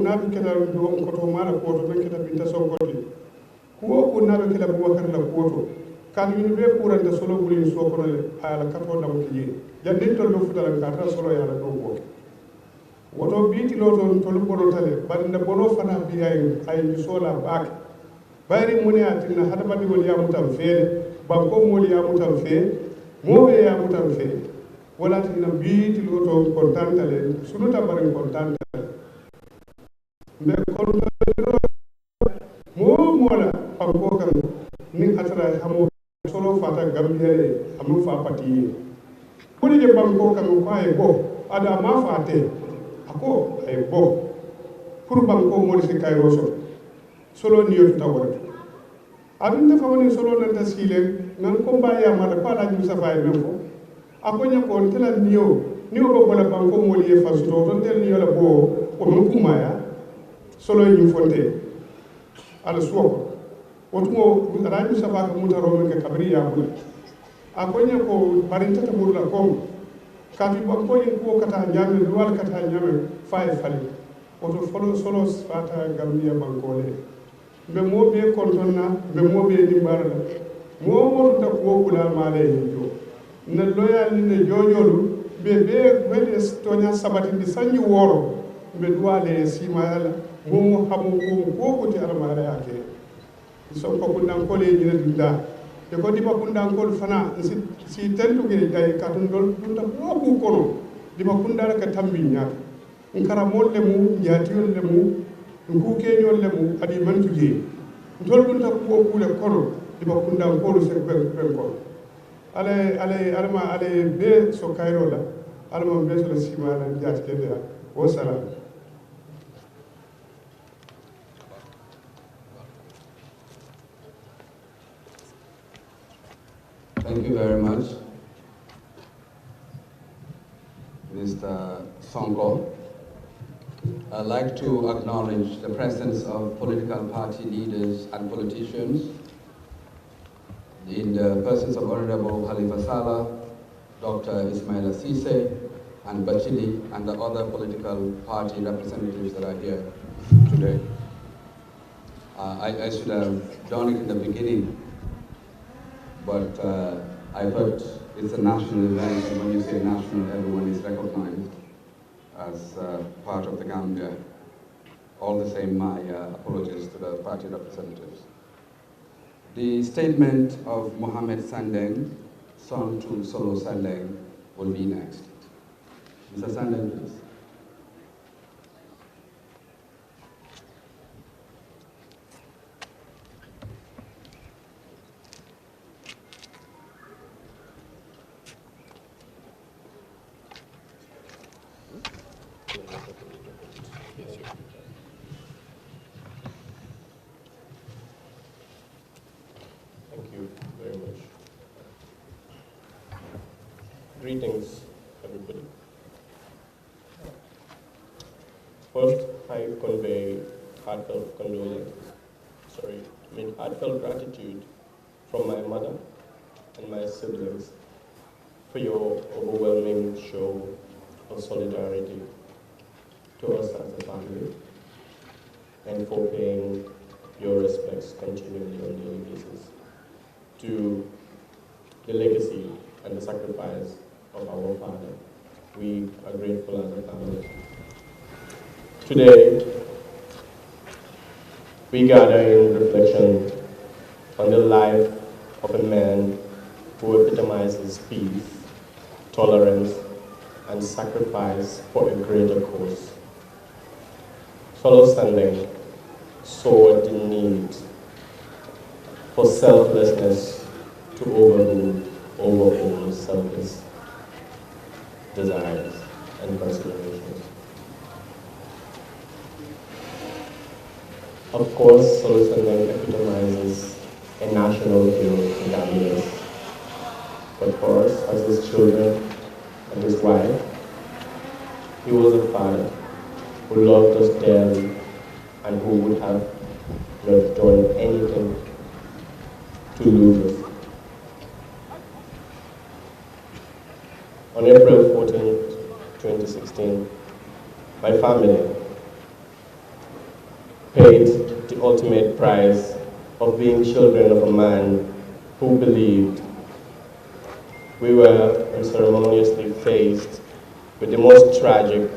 naɓe kela ɗo koto mala koto men kela binta sonkoti kuwo naɓe kela boubacar la koto kan min ɓe kurante solo ɓurin sokonole ala kato ɗamke jee jandin tol ɗo futalan ka tan solo yala ɗo goto woto biitilo toon tolu bonotale baɗnde bono fana mbiya ay sola baake bayri mune a tinna hadamadiwol yamutan feere banko mol yamutan fee moɓe yamutan fee wala tinna biitilo toon kon tantale sunuta barin kon tantale mbe kon mo mola banko kan nin atara hamo solo fata gambiyere amu fa patiye kuni je banko kan ko ay go ada ma fate ako ay bo pour banko mo si kay roso solo niyo tawore adun ta fawoni solo nan tasile nan ko mbaya mala ko ala musa fay men ko ako nya ko tela niyo ko bola banko mo liye fasuto don tel niyo la bo ko mon kumaya solo ñu fonte ala suwa wotumo ala musa fa ko mutaro men ka kabri ya bula ako nya ko barintata burla ko kati banko yin ko kata nyame duwal kata nyame fay fali oto folo solo fata gambia banko le be mo be kontonna be mo be di barala mo mo ta ko kula male jo na loyal ni ne jojolu be be tonya sabati bi sanji woro be duwale simala mo hamu ko ko ti armare ake so ko kundan ko le ni dinda e ko di ba kundan ko fana si tentu ge day katun dol dunda ko kono di ba kundara ka tambi nyaa nkara molle mu nyaatiol le mu nku keñol le mu adi mantuje ntol dun ta ko kule kono di ba kunda ko se ben ko ale be so kayro la alma be so sima la jaati kende wa salam. Thank you very much, Mr. Sonko. I'd like to acknowledge the presence of political party leaders and politicians in the persons of Honorable Halifa Saleh, Dr. Ismaila Cisse, and Bachili, and the other political party representatives that are here today. I should have done it in the beginning, but I thought it's a national event, and when you say national, everyone is recognized as part of the Gambia. All the same, my apologies to the party representatives. The statement of Mohammed Sandeng, son to Solo Sandeng, will be next. Mr. Sandeng, please. Thank you very much. Greetings, everybody. First, I convey heartfelt heartfelt gratitude from my mother and my siblings for your overwhelming show of solidarity to us as a family and for paying your respects continually on a daily basis to the legacy and the sacrifice of our father. We are grateful as a family. Today, we gather in reflection on the life of a man who epitomizes peace, tolerance, and sacrifice for a greater cause. Fellow Sandeng saw the need for selflessness to overrule all selfish desires and considerations. Of course, Fellow Sandeng epitomizes a national hero in Gambians. But for us, as his children and his wife, he was a father who loved us dearly and who would have not done anything to lose us. On April 14, 2016, my family paid the ultimate price of being children of a man who believed. We were unceremoniously faced with the most tragic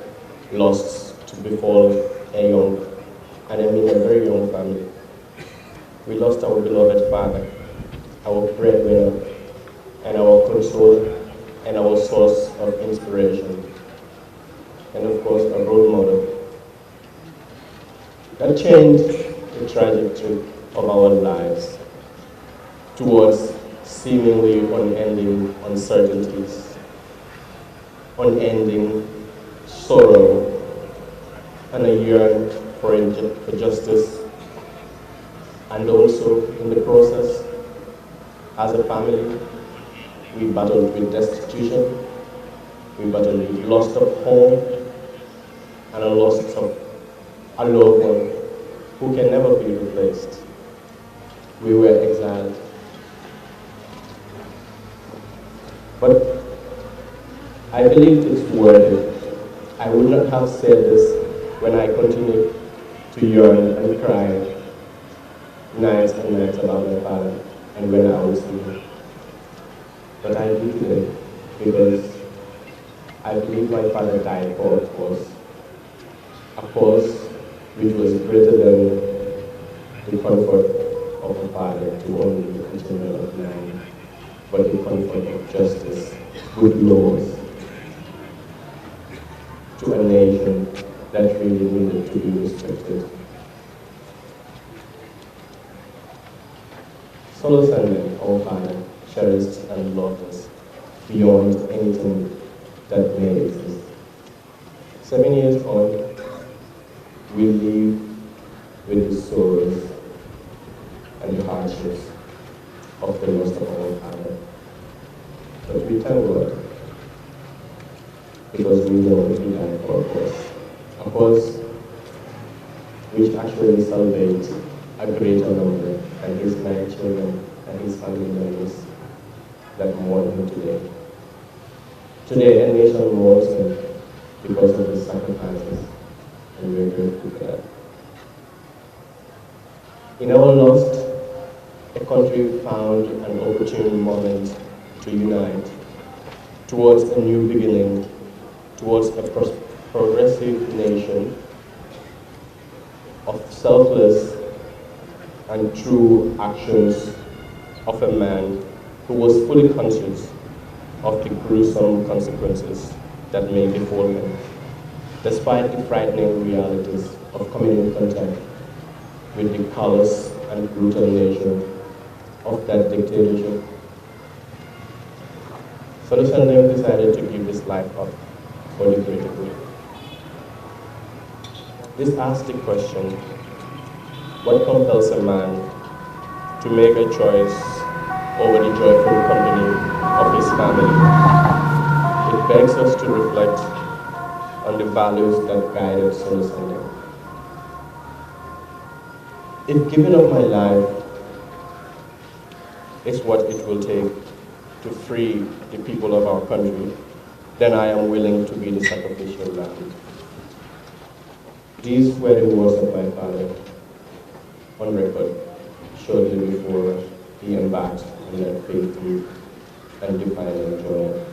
loss to befall a young, and I mean a very young family. We lost our beloved father, our breadwinner, and our console, and our source of inspiration, and of course, a role model. That changed the trajectory of our lives towards seemingly unending uncertainties, unending sorrow, and a yearn for justice. And also, in the process, as a family, we battled with destitution, we battled with loss of home, and a loss of a loved one who can never be replaced. We were exiled. But I believe it's worth it. I would not have said this when I continued to yearn and cry nights and nights about my father and when I was here. But I do today because I believe my father died for a cause which was greater than the comfort of a father to only a children of 9, but the comfort of justice, good laws, to a nation that really needed to be respected. Solo Sandeng, our father, cherished and loved us beyond anything that may exist. 7 years on, we live with the sorrows and the hardships of the loss of our father. But we thank God because we know He died for a cause which actually salvages a greater number than His 9 children and His family members that mourn Him today. Today, a nation mourns Him because of His sacrifices, and we are grateful for that. In our loss, a country found an opportune moment to unite towards a new beginning, towards a progressive nation of selfless and true actions of a man who was fully conscious of the gruesome consequences that may befall him, despite the frightening realities of coming in contact with the callous and brutal nature of that dictatorship. So the Sandeng decided to give his life up for the greater good. This asks the question, what compels a man to make a choice over the joyful company of his family? It begs us to reflect on the values that guided Solo Sandeng. If giving up my life is what it will take to free the people of our country, then I am willing to be the sacrificial lamb. These were the words of my father on record shortly before he embarked on that faithful and defining journey.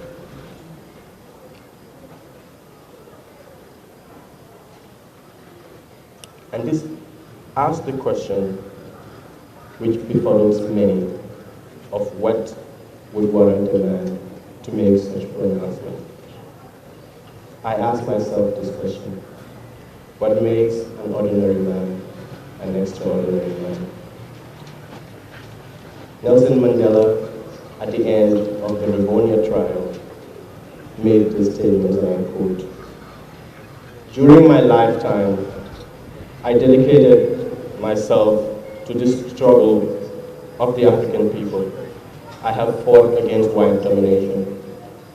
And this asks the question which befollows many of what would warrant a man to make such pronouncement. I ask myself this question, what makes an ordinary man an extraordinary man? Nelson Mandela, at the end of the Rivonia trial, made this statement, and I quote, "During my lifetime, I dedicated myself to this struggle of the African people. I have fought against white domination,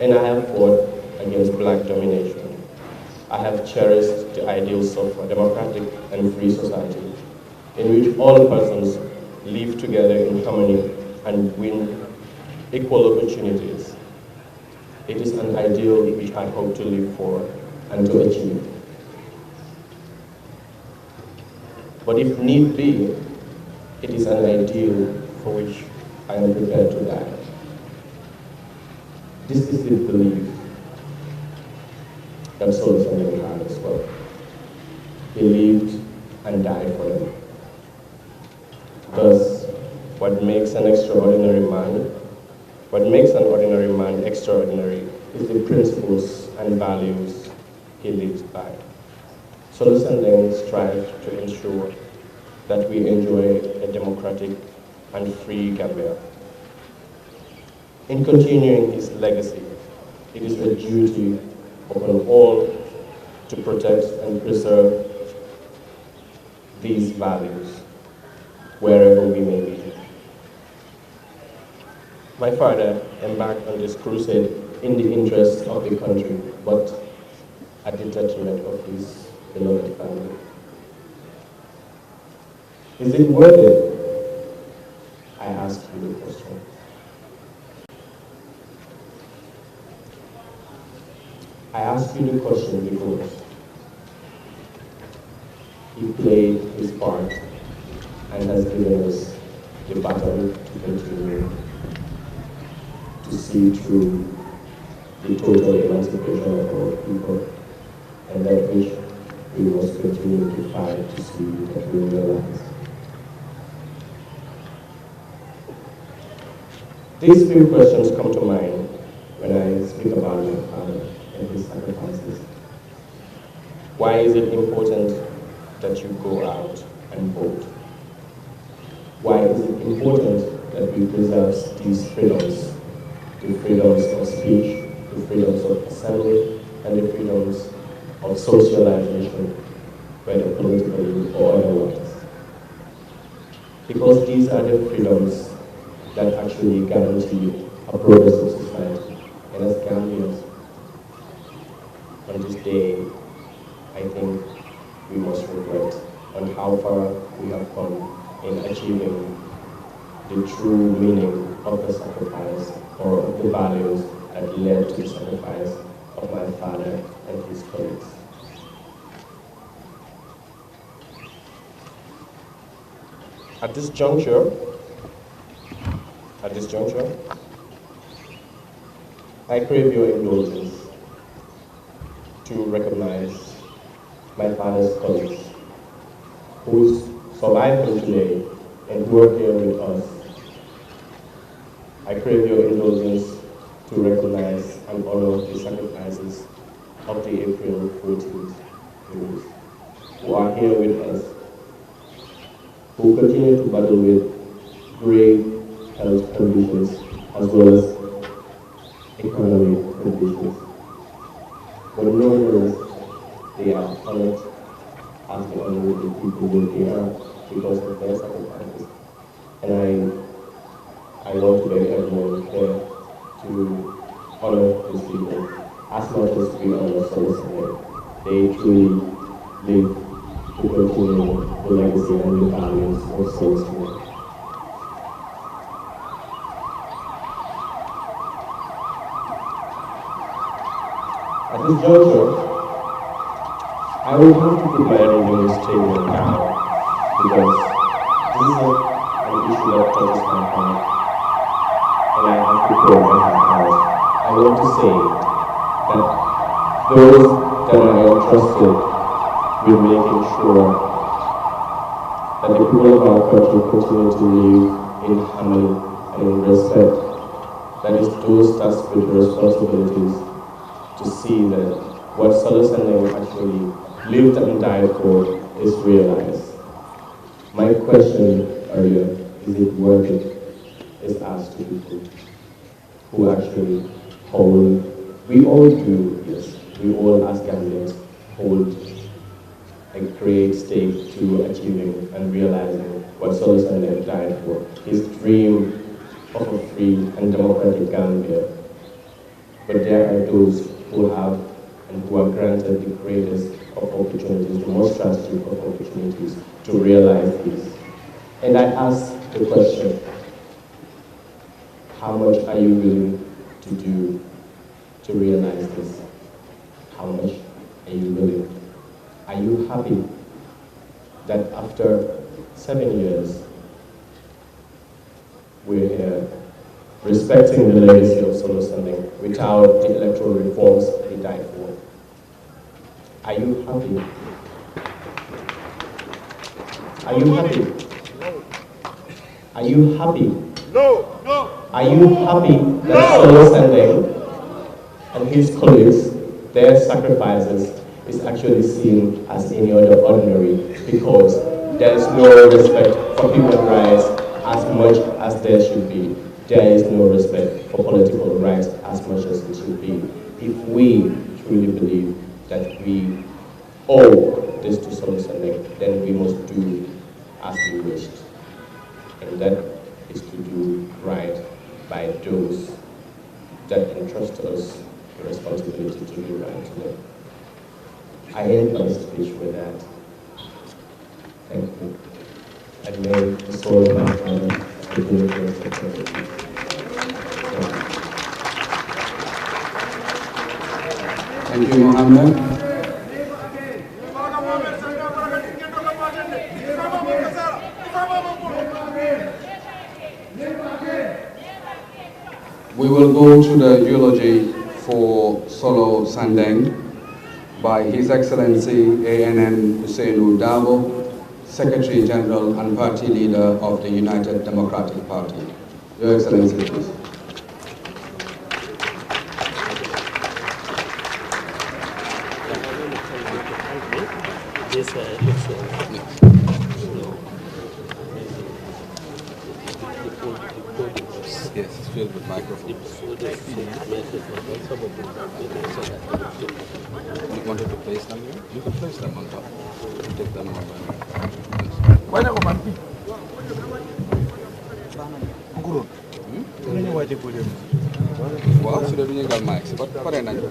and I have fought against black domination. I have cherished the ideals of a democratic and free society in which all persons live together in harmony and win equal opportunities. It is an ideal which I hope to live for and to achieve." But if need be, it is an ideal for which I am prepared to die. This is the belief that Solo Sandeng had as well. He lived and died for them. Thus, what makes an ordinary man extraordinary is the principles and values he lives by. Solo Sandeng strived to ensure that we enjoy a democratic and free Gambia. In continuing his legacy, it is a duty upon all to protect and preserve these values wherever we may be. My father embarked on this crusade in the interest of the country, but at the detriment of his beloved family. Is it worth it? I ask you the question. I ask you the question because he played his part and has given us the baton to continue to see through the total emancipation of our people, and that which we must continue to fight to see that we realize. These few questions come to mind when I speak about my father and his sacrifices. Why is it important that you go out and vote? Why is it important that we preserve these freedoms? The freedoms of speech, the freedoms of assembly, and the freedoms of socialization, whether politically or otherwise. Because these are the freedoms that actually guarantee a progressive society. And as Gambians, on this day, I think we must reflect on how far we have come in achieving the true meaning of the sacrifice or of the values that led to the sacrifice of my father and his colleagues. At this juncture, I crave your indulgence to recognize my father's colleagues whose survival today and who are here with us. I crave your indulgence to recognize and honor the sacrifices of the April 14th Jews who are here with us, who continue to battle with grave health conditions as well as economic conditions. But nonetheless, they are honored as the honorable people that they are because of their sacrifices. And I want to beg everyone here to honor these people as much as we honor Solo. They truly live to continue the legacy and the values of Solo. At this juncture, I will have to put my original statement down because this is an issue that touches my heart, and I have to pour my heart out. I want to say that those that are entrusted with making sure that the people of our country continue to live in harmony and in respect, that is those tasked with responsibilities to see that what Solo Sandeng actually lived and died for is realized. My question earlier, is it worth it, is asked to people who actually hold, we all do, yes, we all as Gambians hold a great stake to achieving and realizing what Solo Sandeng died for, his dream of a free and democratic Gambia. But there are those who have and who are granted the greatest of opportunities, the most strategic of opportunities to realize this. And I ask the question, how much are you willing to do to realize this? How much are you willing? Are you happy that after 7 years, we're here respecting the legacy of Solo Sandeng without the electoral reforms he died for. Are you happy? Are you happy? Are you happy? No, no. Are you happy that Solo Sandeng and his colleagues, their sacrifices is actually seen as any other ordinary because there's no respect for human rights as much as there should be. There is no respect for political rights as much as it should be. If we truly believe that we owe this to Solo Sandeng, then we must do as we wished. And that is to do right by those that entrust us the responsibility to do right to them. I end my speech with that. Thank you. And may the soul of my father continue to rest upon you. Thank you, Mohammed. We will go to the eulogy for Solo Sandeng by His Excellency A.N.N. Hussein Dabo, Secretary General and Party Leader of the United Democratic Party. Your Excellency, please. Yes, it's filled with microphones. You wanted to place them here? You can place them on top. Take them on. Wow, sudah punya gal mic. Sebab pada nanya.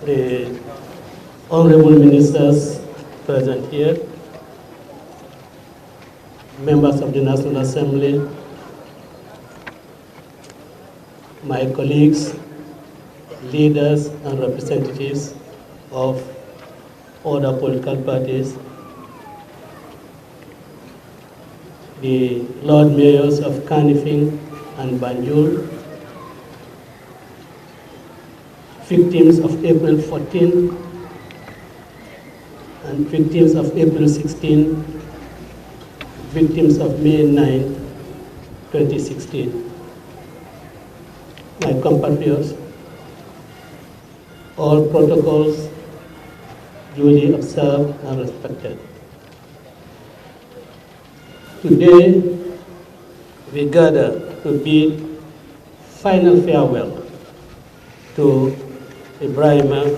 The honorable ministers present here, members of the National Assembly, my colleagues, leaders and representatives of other political parties, the Lord Mayors of Kanifing and Banjul, victims of April 14 and victims of April 16, victims of May 9, 2016. My compatriots, all protocols duly observed and respected. Today, we gather to bid final farewell to Ibrahima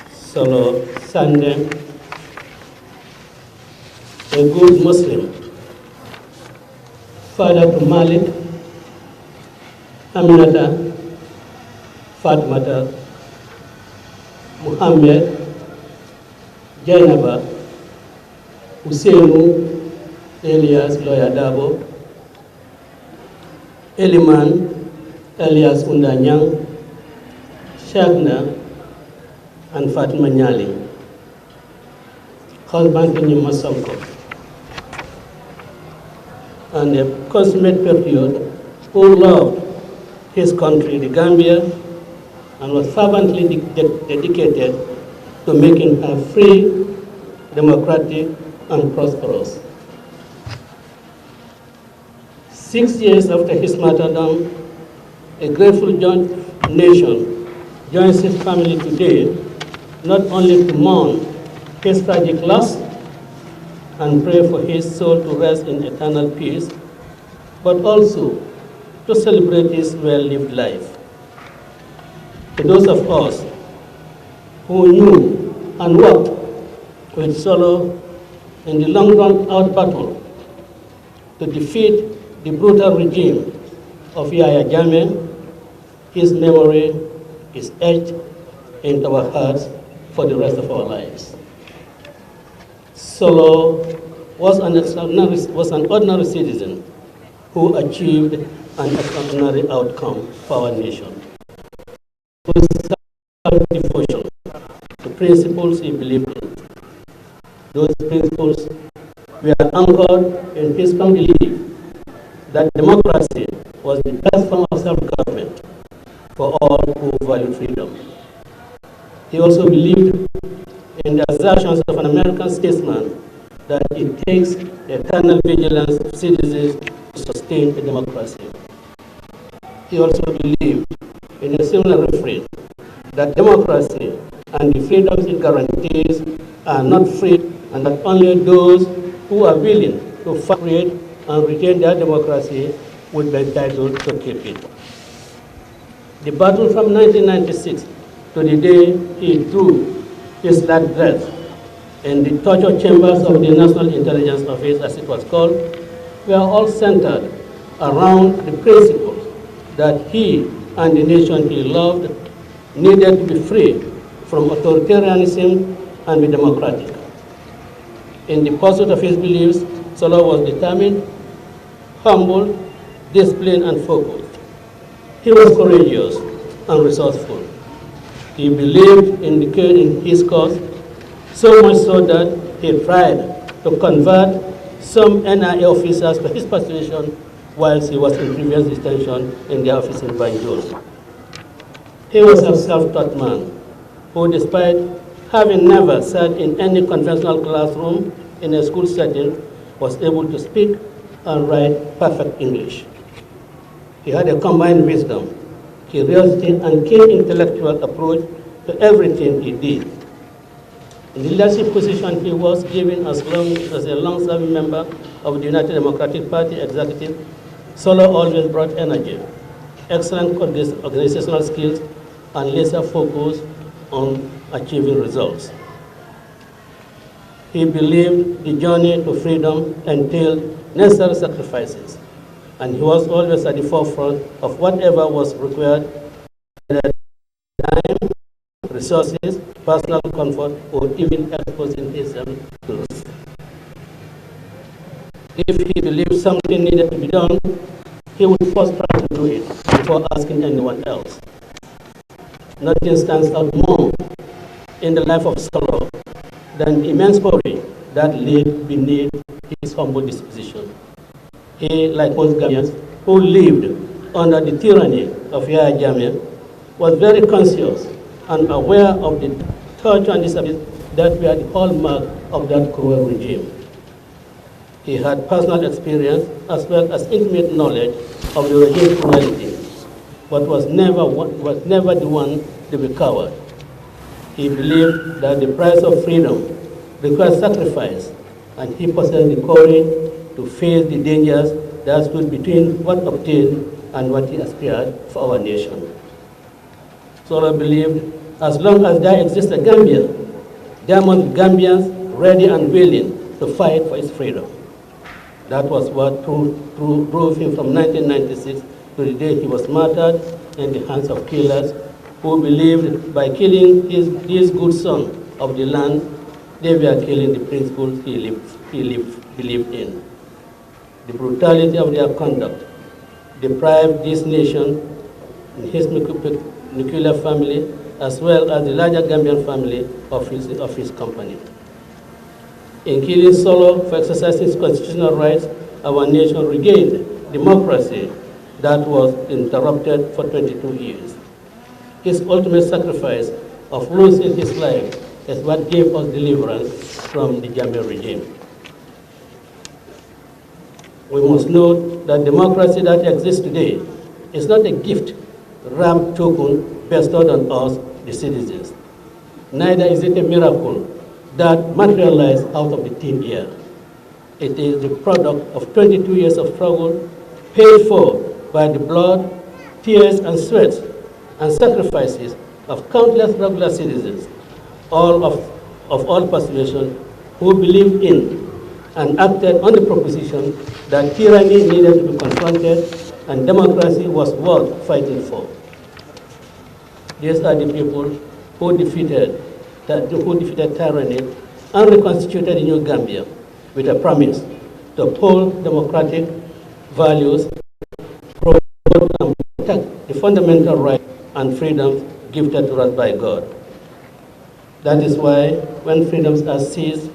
Solo Sandeng, a good Muslim, father to Malik, Aminata, Fatmata, Muhammad, Jainaba, Huseinu, Elias Loyadabo, Eliman, Elias Undanyang, Shagna, and Fatima Nyali, husband to Nyima Sonko, and a consummate patriot who loved his country, the Gambia, and was fervently dedicated to making her free, democratic, and prosperous. 6 years after his martyrdom, a grateful nation joins his family today, not only to mourn his tragic loss and pray for his soul to rest in eternal peace, but also to celebrate his well-lived life. To those of us who knew and worked with Solo in the long drawn-out battle to defeat the brutal regime of Yahya Jammeh, his memory is etched into our hearts for the rest of our lives. Solo was an ordinary citizen who achieved an extraordinary outcome for our nation. Whose self-devotion to principles he believed in. Those principles were anchored in his firm belief that democracy was the best form of self-government for all who value freedom. He also believed in the assertions of an American statesman that it takes eternal vigilance of citizens to sustain a democracy. He also believed in a similar refrain that democracy and the freedoms it guarantees are not free, and that only those who are willing to create and retain their democracy would be entitled to keep it. The battle from 1996 to the day he drew his last breath in the torture chambers of the National Intelligence Office, as it was called, were all centered around the principles that he and the nation he loved needed to be free from authoritarianism and be democratic. In the pursuit of his beliefs, Solo was determined, humble, disciplined, and focused. He was courageous and resourceful. He believed in his cause, so much so that he tried to convert some NIA officers to his persuasion whilst he was in previous detention in the office in Banjul. He was a self-taught man who, despite having never sat in any conventional classroom in a school setting, was able to speak and write perfect English. He had a combined wisdom, curiosity, and keen intellectual approach to everything he did. In the leadership position he was given as a long-serving member of the United Democratic Party executive, Solo always brought energy, excellent organizational skills, and laser focus on achieving results. He believed the journey to freedom entailed necessary sacrifices, and he was always at the forefront of whatever was required, whether time, resources, personal comfort, or even exposing himself to risk. If he believed something needed to be done, he would first try to do it before asking anyone else. Nothing stands out more in the life of Solo than the immense courage that lay beneath his humble disposition. He, like most Gambians who lived under the tyranny of Yahya Jammeh, was very conscious and aware of the torture and disability that were the hallmark of that cruel regime. He had personal experience as well as intimate knowledge of the regime's cruelty, but was never the one to be coward. He believed that the price of freedom required sacrifice, and he possessed the courage to face the dangers that stood between what obtained and what he aspired for our nation. Solo believed as long as there exists a Gambia, there must be Gambians ready and willing to fight for its freedom. That was what drove him from 1996 to the day he was martyred in the hands of killers who believed by killing this good son of the land, they were killing the principles he believed in. The brutality of their conduct deprived this nation and his nuclear family, as well as the larger Gambian family of his company. In killing Solo for exercising his constitutional rights, our nation regained democracy that was interrupted for 22 years. His ultimate sacrifice of losing his life is what gave us deliverance from the Jammeh regime. We must note that democracy that exists today is not a gift, ramp token bestowed on us, the citizens. Neither is it a miracle that materialized out of the thin air. It is the product of 22 years of struggle, paid for by the blood, tears, and sweat, and sacrifices of countless regular citizens, all of all persuasion, who believed in and acted on the proposition that tyranny needed to be confronted and democracy was worth fighting for. These are the people who defeated tyranny and reconstituted the new Gambia with a promise to uphold democratic values, promote and protect the fundamental rights and freedoms gifted to us by God. That is why when freedoms are seized,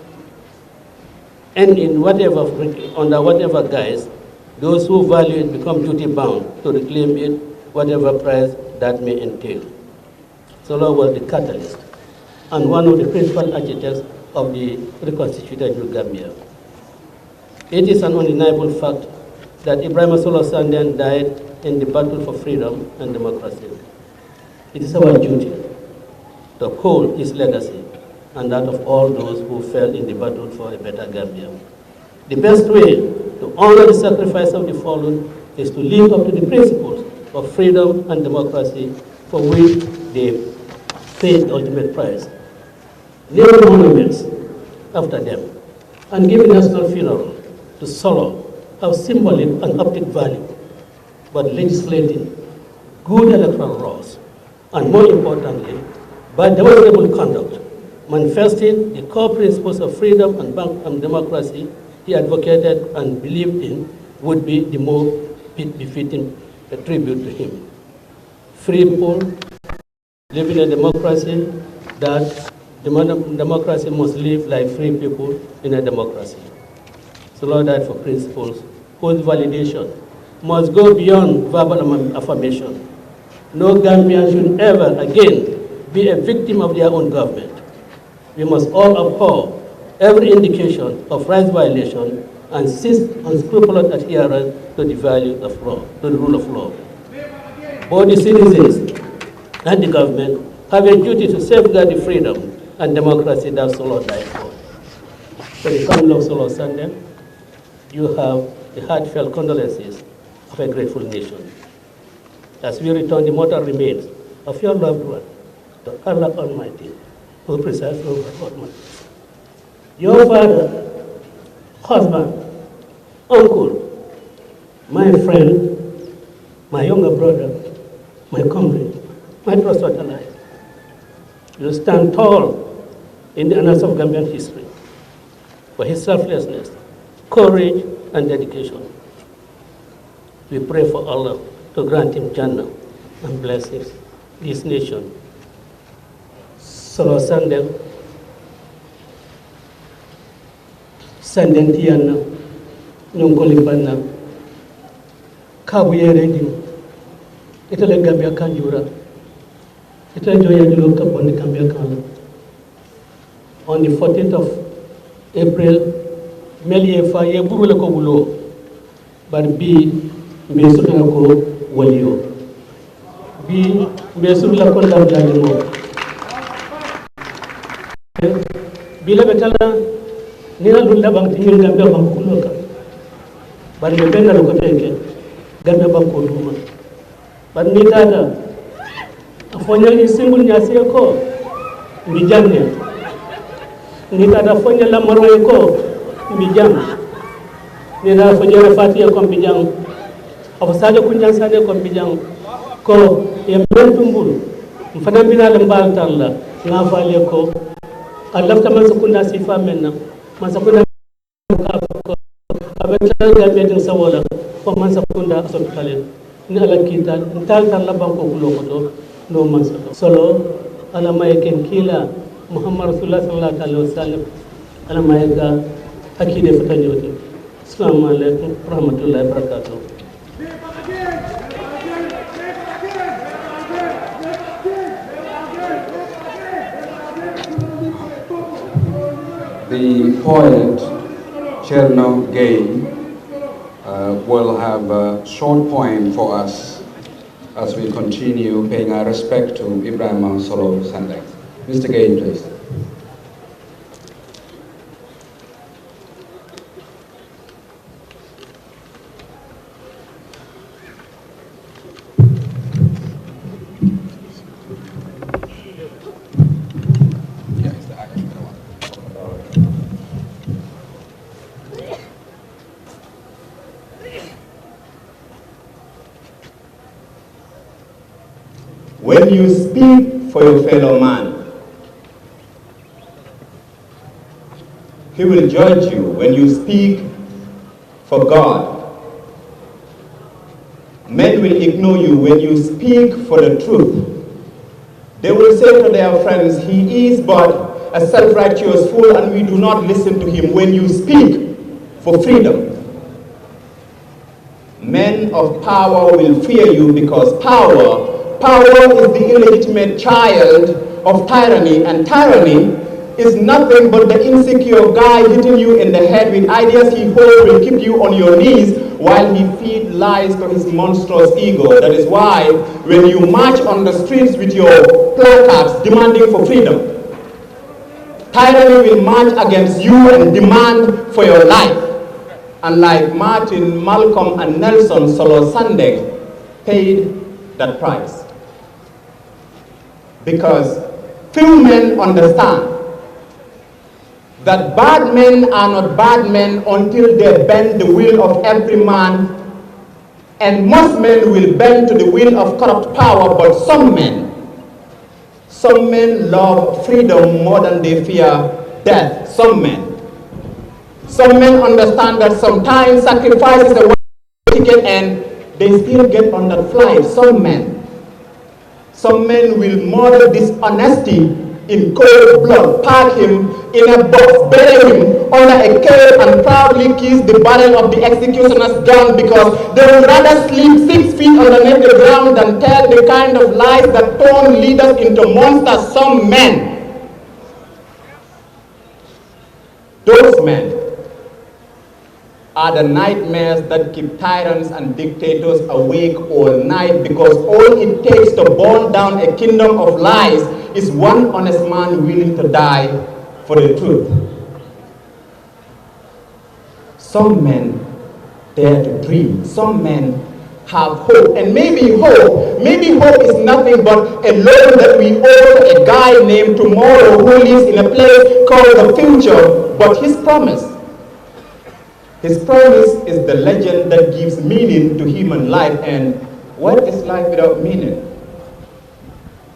and under whatever guise, those who value it become duty-bound to reclaim it, whatever price that may entail. Solo was the catalyst and one of the principal architects of the reconstituted New Gambia. It is an undeniable fact that Ibrahim Solo Sandeng died in the battle for freedom and democracy. It is our duty to uphold his legacy and that of all those who fell in the battle for a better Gambia. The best way to honor the sacrifice of the fallen is to live up to the principles of freedom and democracy for which they paid the ultimate price. Name monuments after them and give a national funeral to Solo have symbolic and optic value, but legislating good electoral laws, and more importantly, by demonstrable conduct, manifesting the core principles of freedom and democracy he advocated and believed in, would be the more befitting a tribute to him. Free people live in a democracy that democracy must live like free people in a democracy. So Lord died for principles whose validation must go beyond verbal affirmation. No Gambian should ever again be a victim of their own government. We must all abhor every indication of rights violation and insist on scrupulous adherence to the value of law, to the rule of law. Both the citizens and the government have a duty to safeguard the freedom and democracy that Solo died for. For the family of Solo Sandeng, you have the heartfelt condolences of a grateful nation. As we return the mortal remains of your loved one to Allah Almighty, who presides over all matters. Your father, husband, uncle, my friend, my younger brother, my comrade, my trusted ally, will stand tall in the annals of Gambian history for his selflessness, courage, and dedication. We pray for Allah to grant him Jannah and bless this nation. Solo Sandeng, Sandeng Tiana, Nyongolimbana, Kabuye Redim, Itale Gambia Kanjura, Itale Joya Juloka Boni Gambia Kala. On the 14th of April, Melie Faye Burula Kobulo, but B. Mesura ko Walio. B. Mesura Konda Jalimo. Bila Betala, Nina Lunda Bank in Gambia Bankuloka. But the Benda Lokoteke, Gambia Bankuluma. But Nitada, a Fonya is single Yasiako, Mijania. Nitada Fonya Lamoroeko, Mijam. Nina Fonya Fatia Compijang, of Saja Kunjan Saja Compijang, Ko, Yamatumbul, Fanabina Lambaltala, Navaliako. I left a Masakunda Sifa Mena, Masakunda Abetala Gabeting Sawala, for Masakunda Asokale, Nalakita, Talta Labanko Gulokoto, no Masako. Solo, Alamayaken Kila, Muhammad Rasulullah Sallallahu Alaihi Wasallam, Alamayaka, Akide Fatanjoti. Assalamu alaikum, rahmatullahi barakatuh. The poet Cherno Gay will have a short poem for us as we continue paying our respect to Ibrahim Solo Sandeng. Mr. Gay, please. When you speak for your fellow man, he will judge you. When you speak for God, Men will ignore you when you speak for the truth. They will say to their friends, he is but a self-righteous fool, and we do not listen to him when you speak for freedom. Men of power will fear you because power is the illegitimate child of tyranny, and tyranny is nothing but the insecure guy hitting you in the head with ideas he holds will keep you on your knees while he feeds lies to his monstrous ego. That is why when you march on the streets with your placards demanding for freedom, tyranny will march against you and demand for your life. And like Martin, Malcolm, and Nelson, Solo Sandeng paid that price. Because few men understand that bad men are not bad men until they bend the will of every man, and most men will bend to the will of corrupt power, but some men love freedom more than they fear death. Some men understand that sometimes sacrifice is a ticket and they still get on that flight. Some men will murder dishonesty in cold blood, pack him in a box, bury him under a cave, and proudly kiss the barrel of the executioner's gun because they would rather sleep 6 feet underneath the ground than tell the kind of lies that turn leaders into monsters. Some men, those men are the nightmares that keep tyrants and dictators awake all night, because all it takes to burn down a kingdom of lies is one honest man willing to die for the truth. Some men dare to dream. Some men have hope. And maybe hope is nothing but a loan that we owe to a guy named Tomorrow who lives in a place called the future. But his promise is the legend that gives meaning to human life. And what is life without meaning?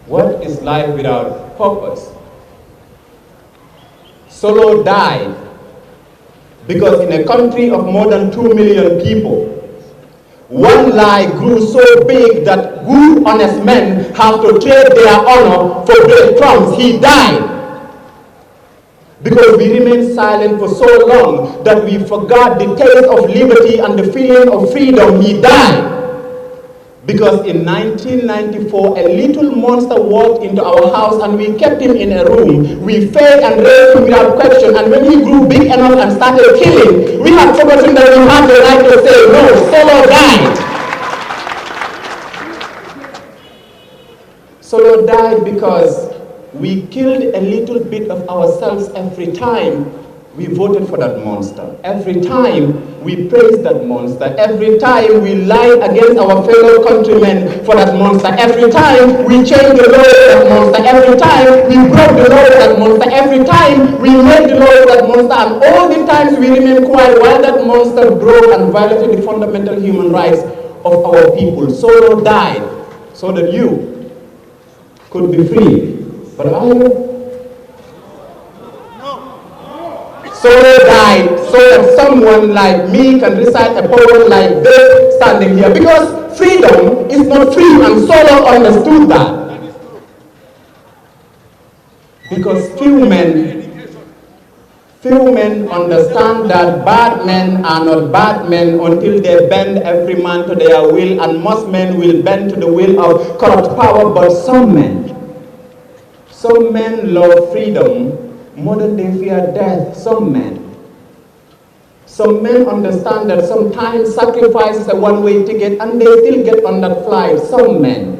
What is life without purpose? Solo died because in a country of more than 2 million people, one lie grew so big that good, honest men have to trade their honor for breadcrumbs. He died because we remained silent for so long that we forgot the taste of liberty and the feeling of freedom. He died because in 1994, a little monster walked into our house and we kept him in a room. We fed and raised him without question, and when he grew big enough and started killing, we had forgotten that we had the right to say no. Solo died because we killed a little bit of ourselves every time we voted for that monster. Every time we praised that monster. Every time we lied against our fellow countrymen for that monster. Every time we changed the law for that monster. Every time we broke the law for that monster. Every time we made the law for that monster. And all the times we remained quiet while that monster broke and violated the fundamental human rights of our people. Solo died so that you could be free. But are you? Solo died so that someone like me can recite a poem like this standing here. Because freedom is not free, and Solo understood that. Because few men understand that bad men are not bad men until they bend every man to their will, and most men will bend to the will of corrupt power. But some men love freedom more than they fear death. Some men understand that sometimes sacrifice is a one-way ticket and they still get on that flight. Some men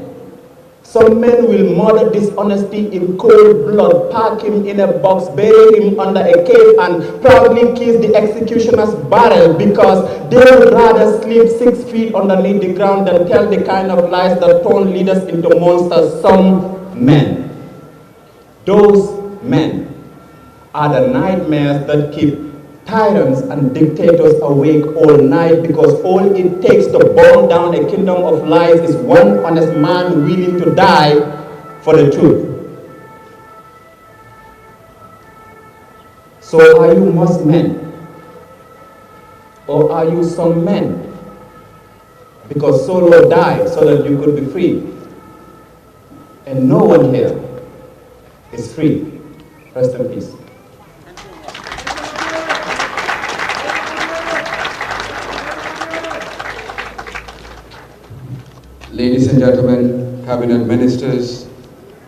will murder dishonesty in cold blood, pack him in a box, bury him under a cave, and proudly kiss the executioner's barrel because they would rather sleep 6 feet underneath the ground than tell the kind of lies that turn leaders into monsters. Some men. Those men are the nightmares that keep tyrants and dictators awake all night, because all it takes to burn down a kingdom of lies is one honest man willing to die for the truth. So are you most men? Or are you some men because Solo died so that you could be free. And no one here is free. Rest in peace. Ladies and gentlemen, cabinet ministers,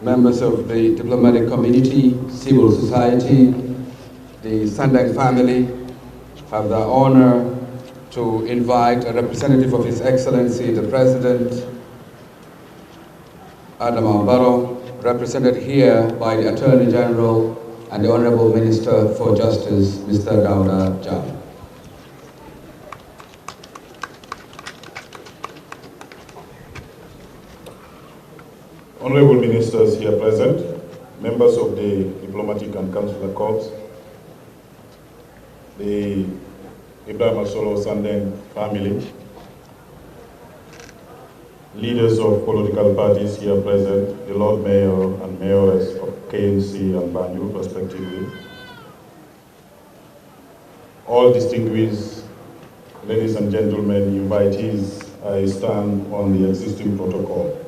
members of the diplomatic community, civil society, the Sandeng family, have the honor to invite a representative of His Excellency, the President, Adama Barrow, represented here by the Attorney General and the Honorable Minister for Justice, Mr. Dauda Jam. Honorable ministers here present, members of the diplomatic and consular corps, the Ibrahim Solo Sandeng family, leaders of political parties here present, the Lord Mayor and Mayoress of KNC and Banjul respectively, all distinguished ladies and gentlemen, invitees, I stand on the existing protocol.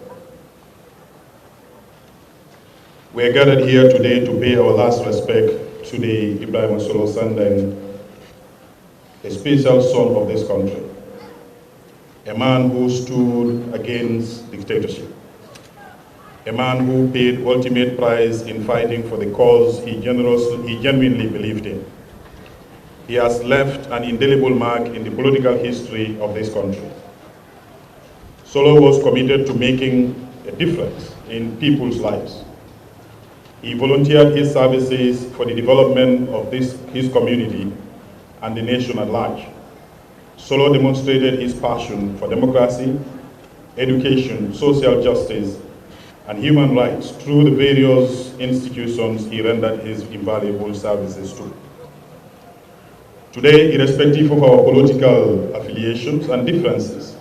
We are gathered here today to pay our last respect to the Ibrahim Solo Sandeng, a special son of this country, a man who stood against dictatorship, a man who paid ultimate price in fighting for the cause he genuinely believed in. He has left an indelible mark in the political history of this country. Solo was committed to making a difference in people's lives. He volunteered his services for the development of his community and the nation at large. Solo demonstrated his passion for democracy, education, social justice, and human rights through the various institutions he rendered his invaluable services to. Today, irrespective of our political affiliations and differences,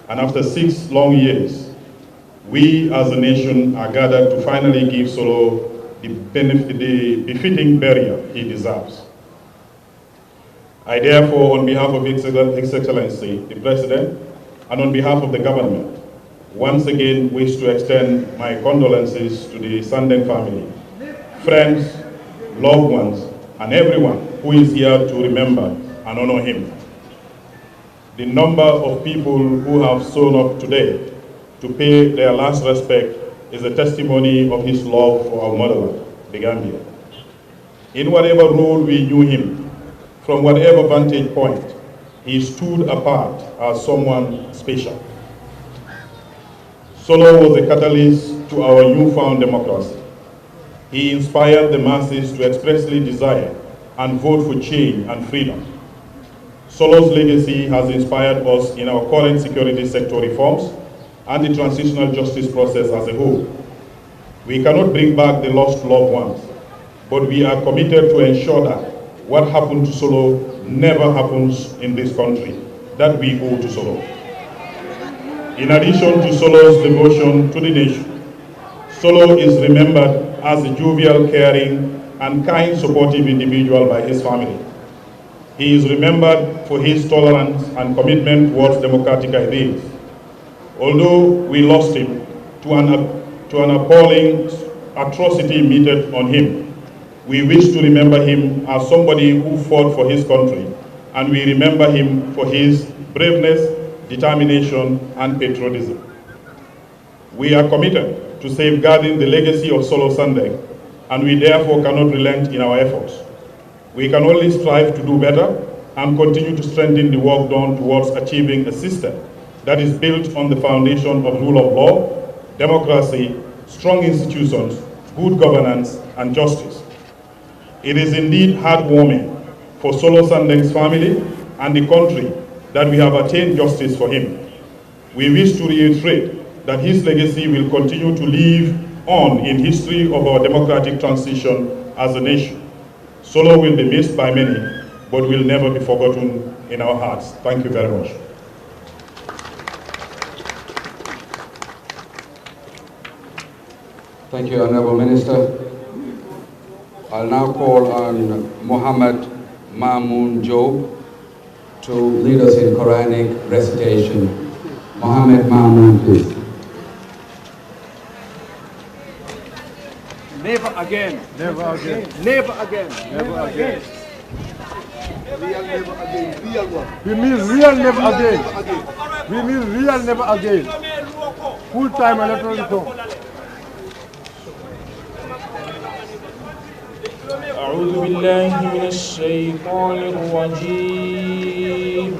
and after 6 long years, we as a nation are gathered to finally give Solo the befitting burial he deserves. I therefore, on behalf of His Excellency, the President, and on behalf of the government, once again wish to extend my condolences to the Sandeng family, friends, loved ones, and everyone who is here to remember and honor him. The number of people who have shown up today to pay their last respect is a testimony of his love for our motherland, the Gambia. In whatever role we knew him, from whatever vantage point, he stood apart as someone special. Solo was a catalyst to our newfound democracy. He inspired the masses to expressly desire and vote for change and freedom. Solo's legacy has inspired us in our current security sector reforms and the transitional justice process as a whole. We cannot bring back the lost loved ones, but we are committed to ensure that what happened to Solo never happens in this country, that we owe to Solo. In addition to Solo's devotion to the nation, Solo is remembered as a jovial, caring, and kind, supportive individual by his family. He is remembered for his tolerance and commitment towards democratic ideals. Although we lost him to an appalling atrocity meted on him, we wish to remember him as somebody who fought for his country, and we remember him for his braveness, determination, and patriotism. We are committed to safeguarding the legacy of Solo Sandeng, and we therefore cannot relent in our efforts. We can only strive to do better and continue to strengthen the work done towards achieving a system that is built on the foundation of rule of law, democracy, strong institutions, good governance, and justice. It is indeed heartwarming for Solo Sandeng's family and the country that we have attained justice for him. We wish to reiterate that his legacy will continue to live on in history of our democratic transition as a nation. Solo will be missed by many, but will never be forgotten in our hearts. Thank you very much. Thank you, Honorable Minister. I'll now call on Mohammed Mamoon Job to lead us in Quranic recitation. Mohammed Mahmoud, please. Never again. Never again. Never again. Never again. Real never again. Real one. We mean real never again. We mean real never again. Full time electoral reform. أعوذ بالله من الشيطان الرجيم.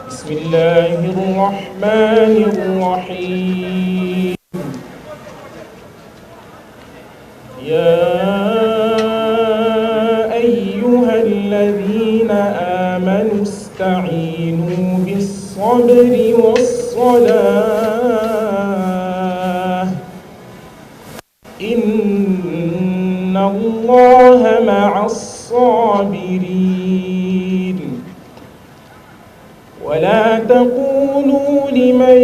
بسم الله الرحمن الرحيم. يا أيها الذين آمنوا استعينوا بالصبر والصلاة إن الله مع الصابرين. ولا تقولوا لمن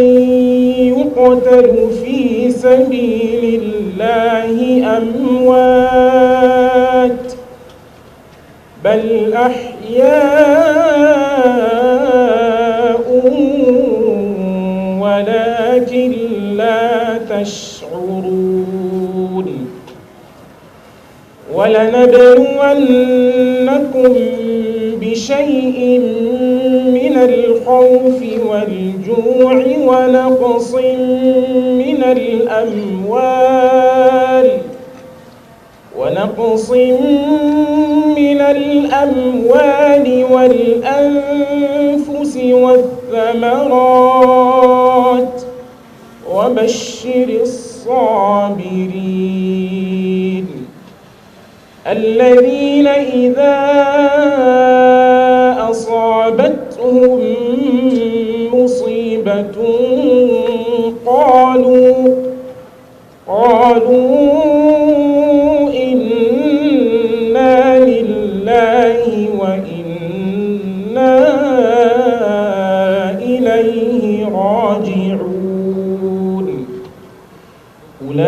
يقتل في سبيل الله أموات بل أحياء ولكن لا تشعرون. ولنبلونكم بشيء من الخوف والجوع ونقص من الأموال والأنفس والثمرات وبشر الصابرين الذين إذا أصابتهم مصيبة قالوا إنا لله وإنا إليه راجعون. أولئك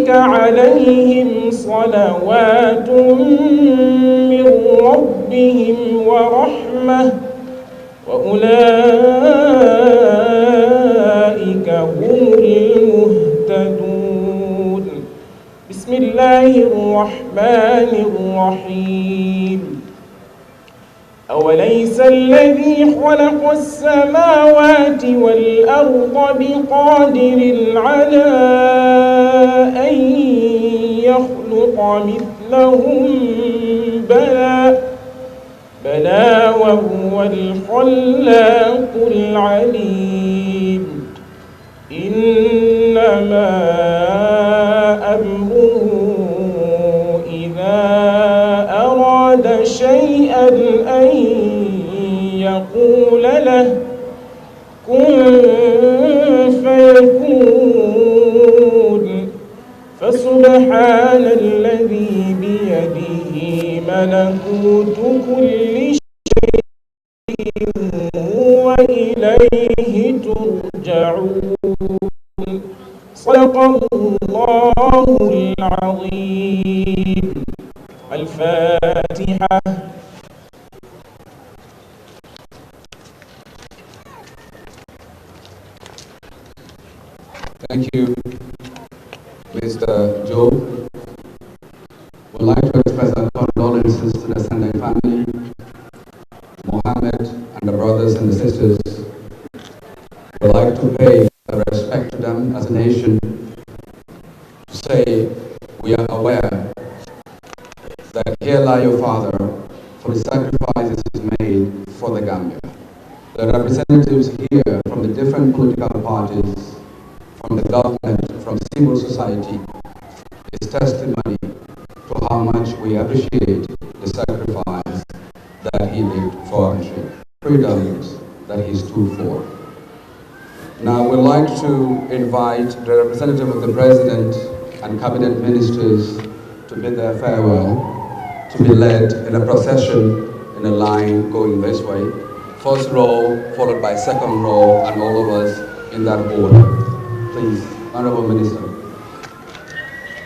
عليهم صلوات من ربهم ورحمة وأولئك هم المهتدون. بسم الله الرحمن الرحيم. أوليس الذي خلق السماوات والأرض بقادر على أن يخلق مثلهم؟ بلى وهو الخلاق العليم. إنما أمره إذا أراد شيئا أن يقول له كن فيكون. فسبحان الذي بيده ملكوت كل شيء وإليه ترجعون. صدق الله العظيم. الفاتحة. Thank you, Mr. Joe. We'd like to express our condolences to the Sandeng family, Mohammed, and the brothers and the sisters. We'd like to pay our respect to them as a nation, to say we are aware that here lie your father for the sacrifices he's made for the Gambia. The representatives here from the different political parties, from the government, from civil society, is testimony to how much we appreciate the sacrifice that he did for our country, freedoms that he stood for. Now we'd like to invite the representative of the President and Cabinet Ministers to bid their farewell, to be led in a procession in a line going this way. First row, followed by second row, and all of us in that order. Please, Honorable Minister.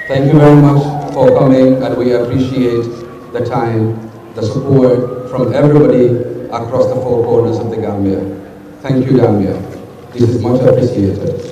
Thank you very much for coming, and we appreciate the time, the support from everybody across the four corners of the Gambia. Thank you, Gambia. This is much appreciated.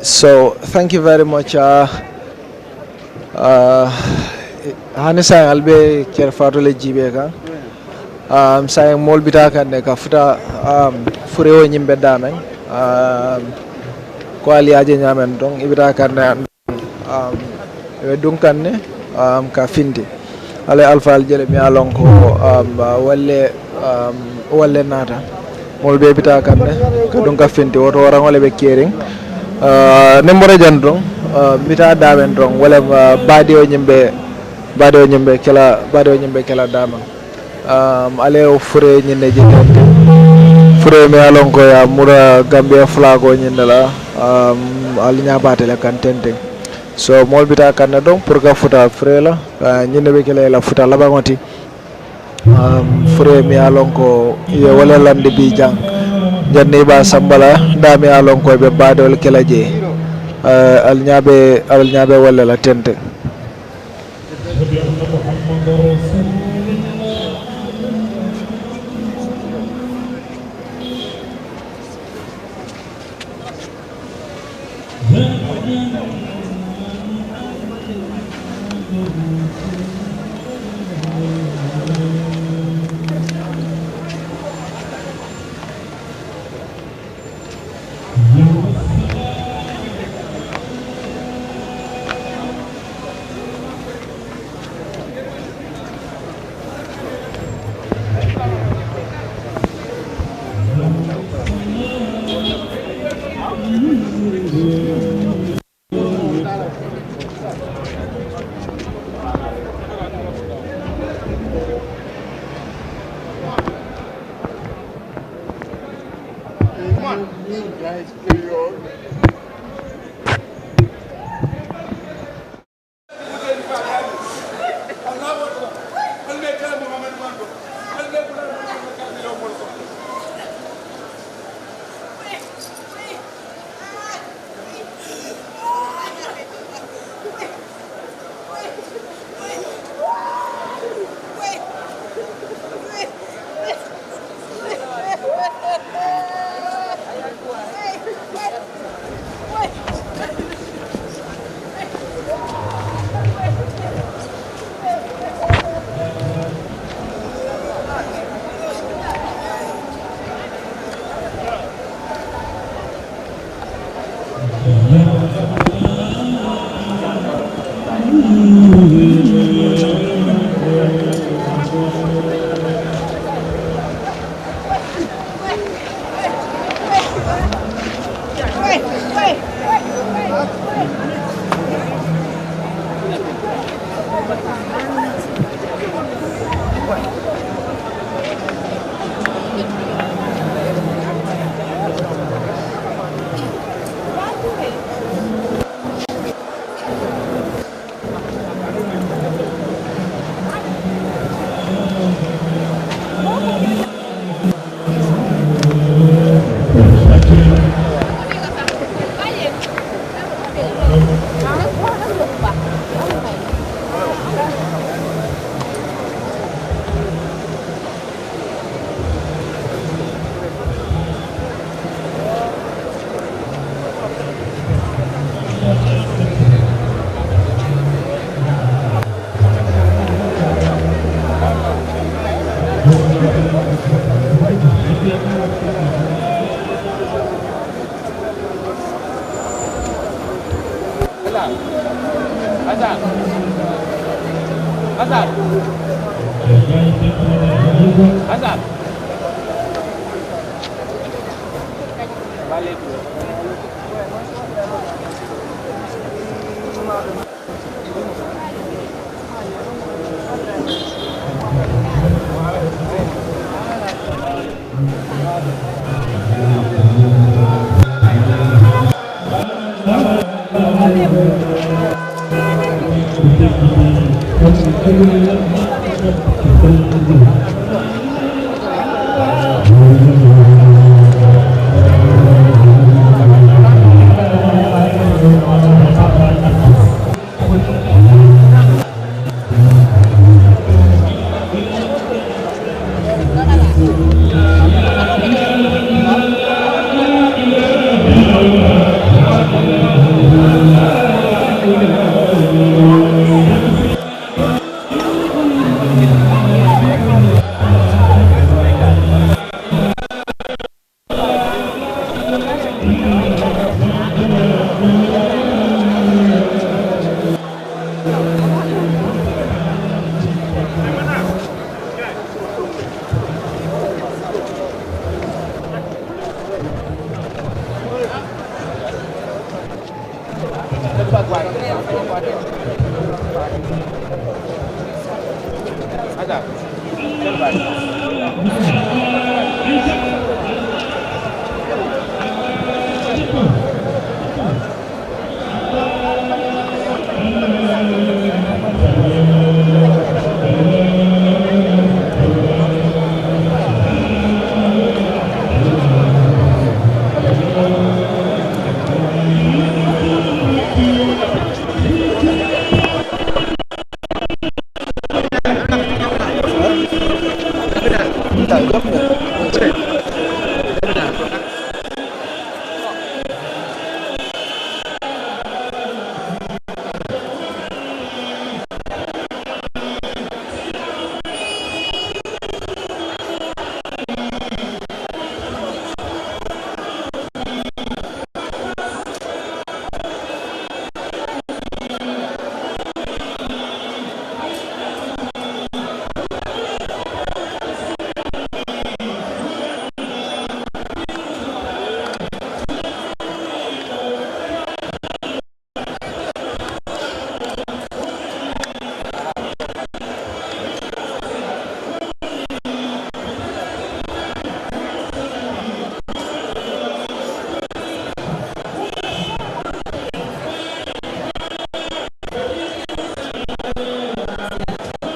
So thank you very much. Hanisa albe Kerr Fatou le jibe ka. Sayang mol bita kan ne ka futa fureo nyimbe damen. Ko ali aje nyamen donc ibita kan ne e dunkan ne ka findi. Ale alfa al jele mi alon ko walle nata. Mol be bita kan ne ka dunka findi woto warangole be kering. Nembore jandong bita damen dong wala badio nyimbe kala dama ale o fure nyinde jitante fure me alon ko ya mura Gambia flago nyinde la al nyabatele kan tente so mol bita kan dong pour ga futa fure la nyinde be kala la futa la bangoti fure me alon ko ye wala lande bi jang janni ba sambala dami alon ko be badol kelaje al nyaabe wala la tente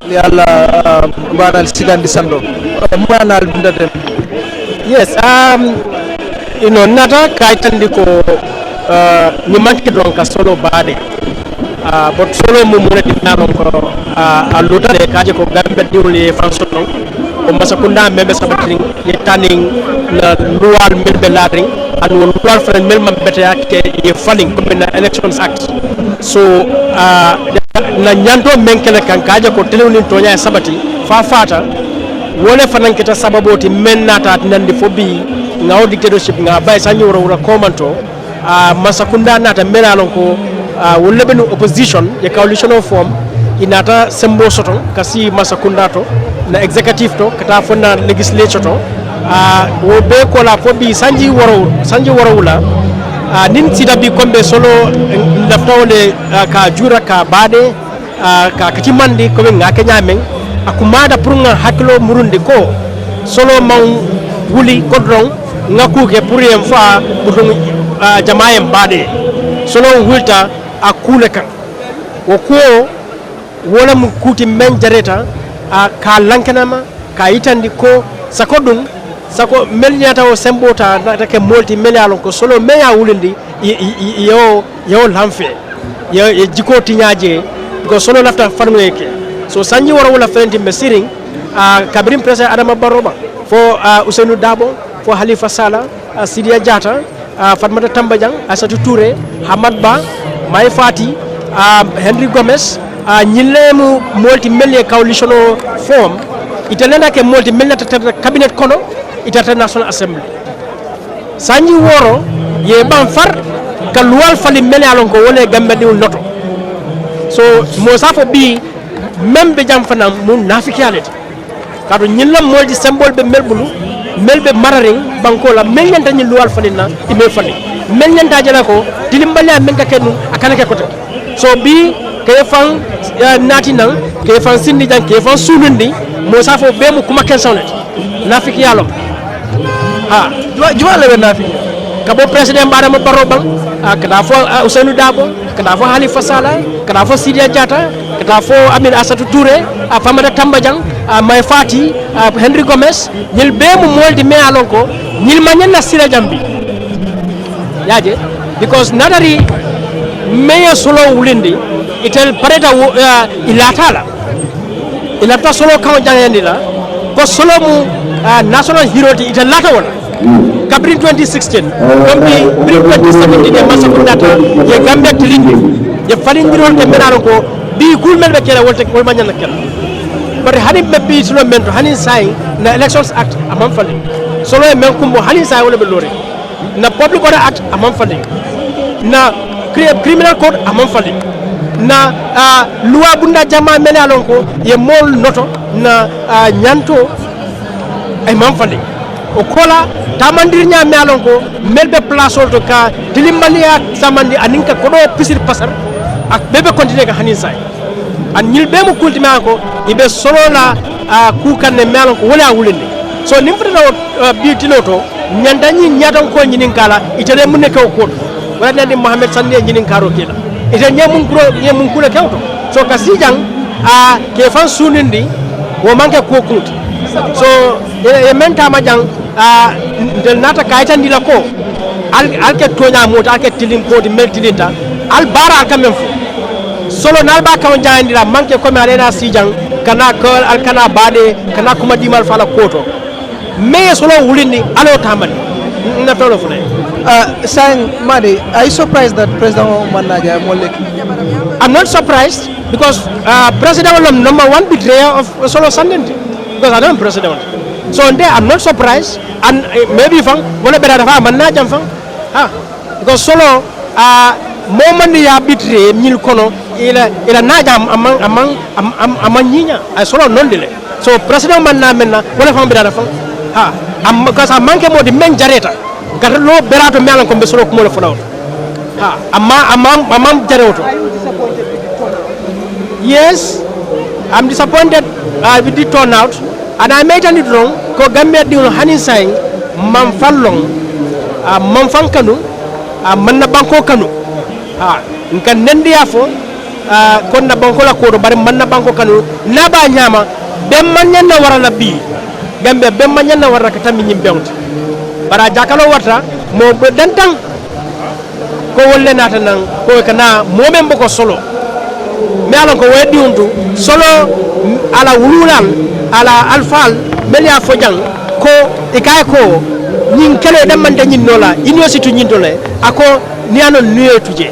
yalla banal sigandi sando manal dundatem. Yes, nata kaitandi ko ni manki don ka solo bade. But solo mo mona dinalon ko aluta de kaje ko gambe diwle fansoto o masakunda membe sabatring ye taning na luwal membe ladring and won luwal fren mel mambete akte ye falling ko na elections act. So na nyanto menkele kan kaje ko telewni tonya sabati fa fata wole fanan kita sababoti men nata nandi fobi ngaw dictatorship nga bay sa nyoro wura komanto masakunda nata menalon ko wolle benu opposition ye coalition of form inata sembo soto kasi masakunda to na executive to kata fonna legislature to wo be ko la fobi sanji woro nin sida bi kombe solo laftawle ka jura ka bade ka kati mandi ko ngake nyamen akumada pour nga hakilo murundi ko solo man wuli kodron ngaku ke pour yem fa budung jamaayem bade solo wulta akule kan wo ko wala mu kuti men jareta ka lankanama ka itandi ko sakodum sako melnyata o sembota take multi melialon ko solo meya wulindi yo lamfe yo jiko tinyaaje ko solo lafta farnoyeke so sanji wara wala fenti mesiring kabrim president adama baroba fo Ousseynou Dabo fo Halifa Sallah Sidia Diatta Fatmata Tambajang Asatou Touré Hamad Ba May Fati Henry Gomez nyilemu multi melia coalition form italenda ke multi melia cabinet kono itata national assembly sanji woro ye ban far ka luwal fali melia lon ko wole gambe diul noto so mo safo bi membe jam fanam mun nafikiyalete kato ñilla moldi symbole be melbulu melbe mararing banko la melnyanta ñi luwal fanina ime fani melnyanta jala ko tilimbali men ka kenu akana ke kote so bi ke fan nati nan ke fan sindi jan ke fan sulundi mo safo be mu kuma ken sawnet nafikiyalo ha juma le nafiki kabo president Adama Barrow bang kada fo Ousseynou Dabo kada fo Halifa Sallah kada fo Sidia Diatta kada fo Amin Assatou Touré Famara Tambajang May Fati Henry Gomez ñil be mu moldi me alonko ñil manyen na sira jambi yaje because nadari meya solo wulindi itel pareta ilata solo kan jangandi la ko solo mu national hero ti itel lata wala kabri 2016 kambi 2017 de masakundata ye gambe tilindi ye falindirol ke menaro ko bi kulmel be kala wolte ko manyana kala bari hani mabbi solo mento hani sai na elections act amam fali solo men kumbo hani sai wala be lore na public order act amam fali na criminal code amam fali na loi bunda jama menalon ko ye mol noto na nyanto ay mam fali o kola tamandir nya melon ko melbe place to ka tilimbaliya samandi aninka kodo pisir pasar ak bebe continue ka hanin sai an ñil be mo kultima ko ibe solo la ku kanne melon ko wala wulinde so nim fata bi tinoto nyanda ñi ñaton ko ñinin kala itele mun ne ko wala nandi Mohamed Sande ñinin karo kila ite ñemun kula kewto so ka sijang ke fan sunindi wo manke ko kunti so e menta ma jang del nata kaytandi la ko al ke tonya mota al ke tilim ko di meltilinta al bara al kamem fu solo nal ba kaw jayandira manke ko mi arena sijang kana ko al kana bade kana kuma dimal fala koto me solo wulini alo tamani na tolo fu ne Sang Madi, are you surprised that President Manaja Molek? I'm not surprised because President was the number one betrayer of Solo Sandeng because I am president. So there I'm not surprised and maybe fang wala better fa Manaja fang because Solo moment ya betray mil kono ila naja amang nyinya I Solo non dile. So President Manaja wala fang better fang because I manke mo di men jareta gata lo berato melan ko be solo ko mo le fulawto amam jarewto yes I'm disappointed with the turnout and I made it wrong ko gambe di hanin say mam fallong mam fankanu man na banko kanu nkan nendi afo kon na banko la ko do bari man na banko kanu na ba nyama be man nyanna warala bi gambe be man nyanna waraka tammi nyim bewta bara jakalo warta mo dantang ko wolle nata nan ko kana momen boko solo me alon ko wedi untu solo ala wululal ala alfal melia fojang ko ikay ko nyin kele dem man dañin nola university nyin dole ako ni anon nuye tuje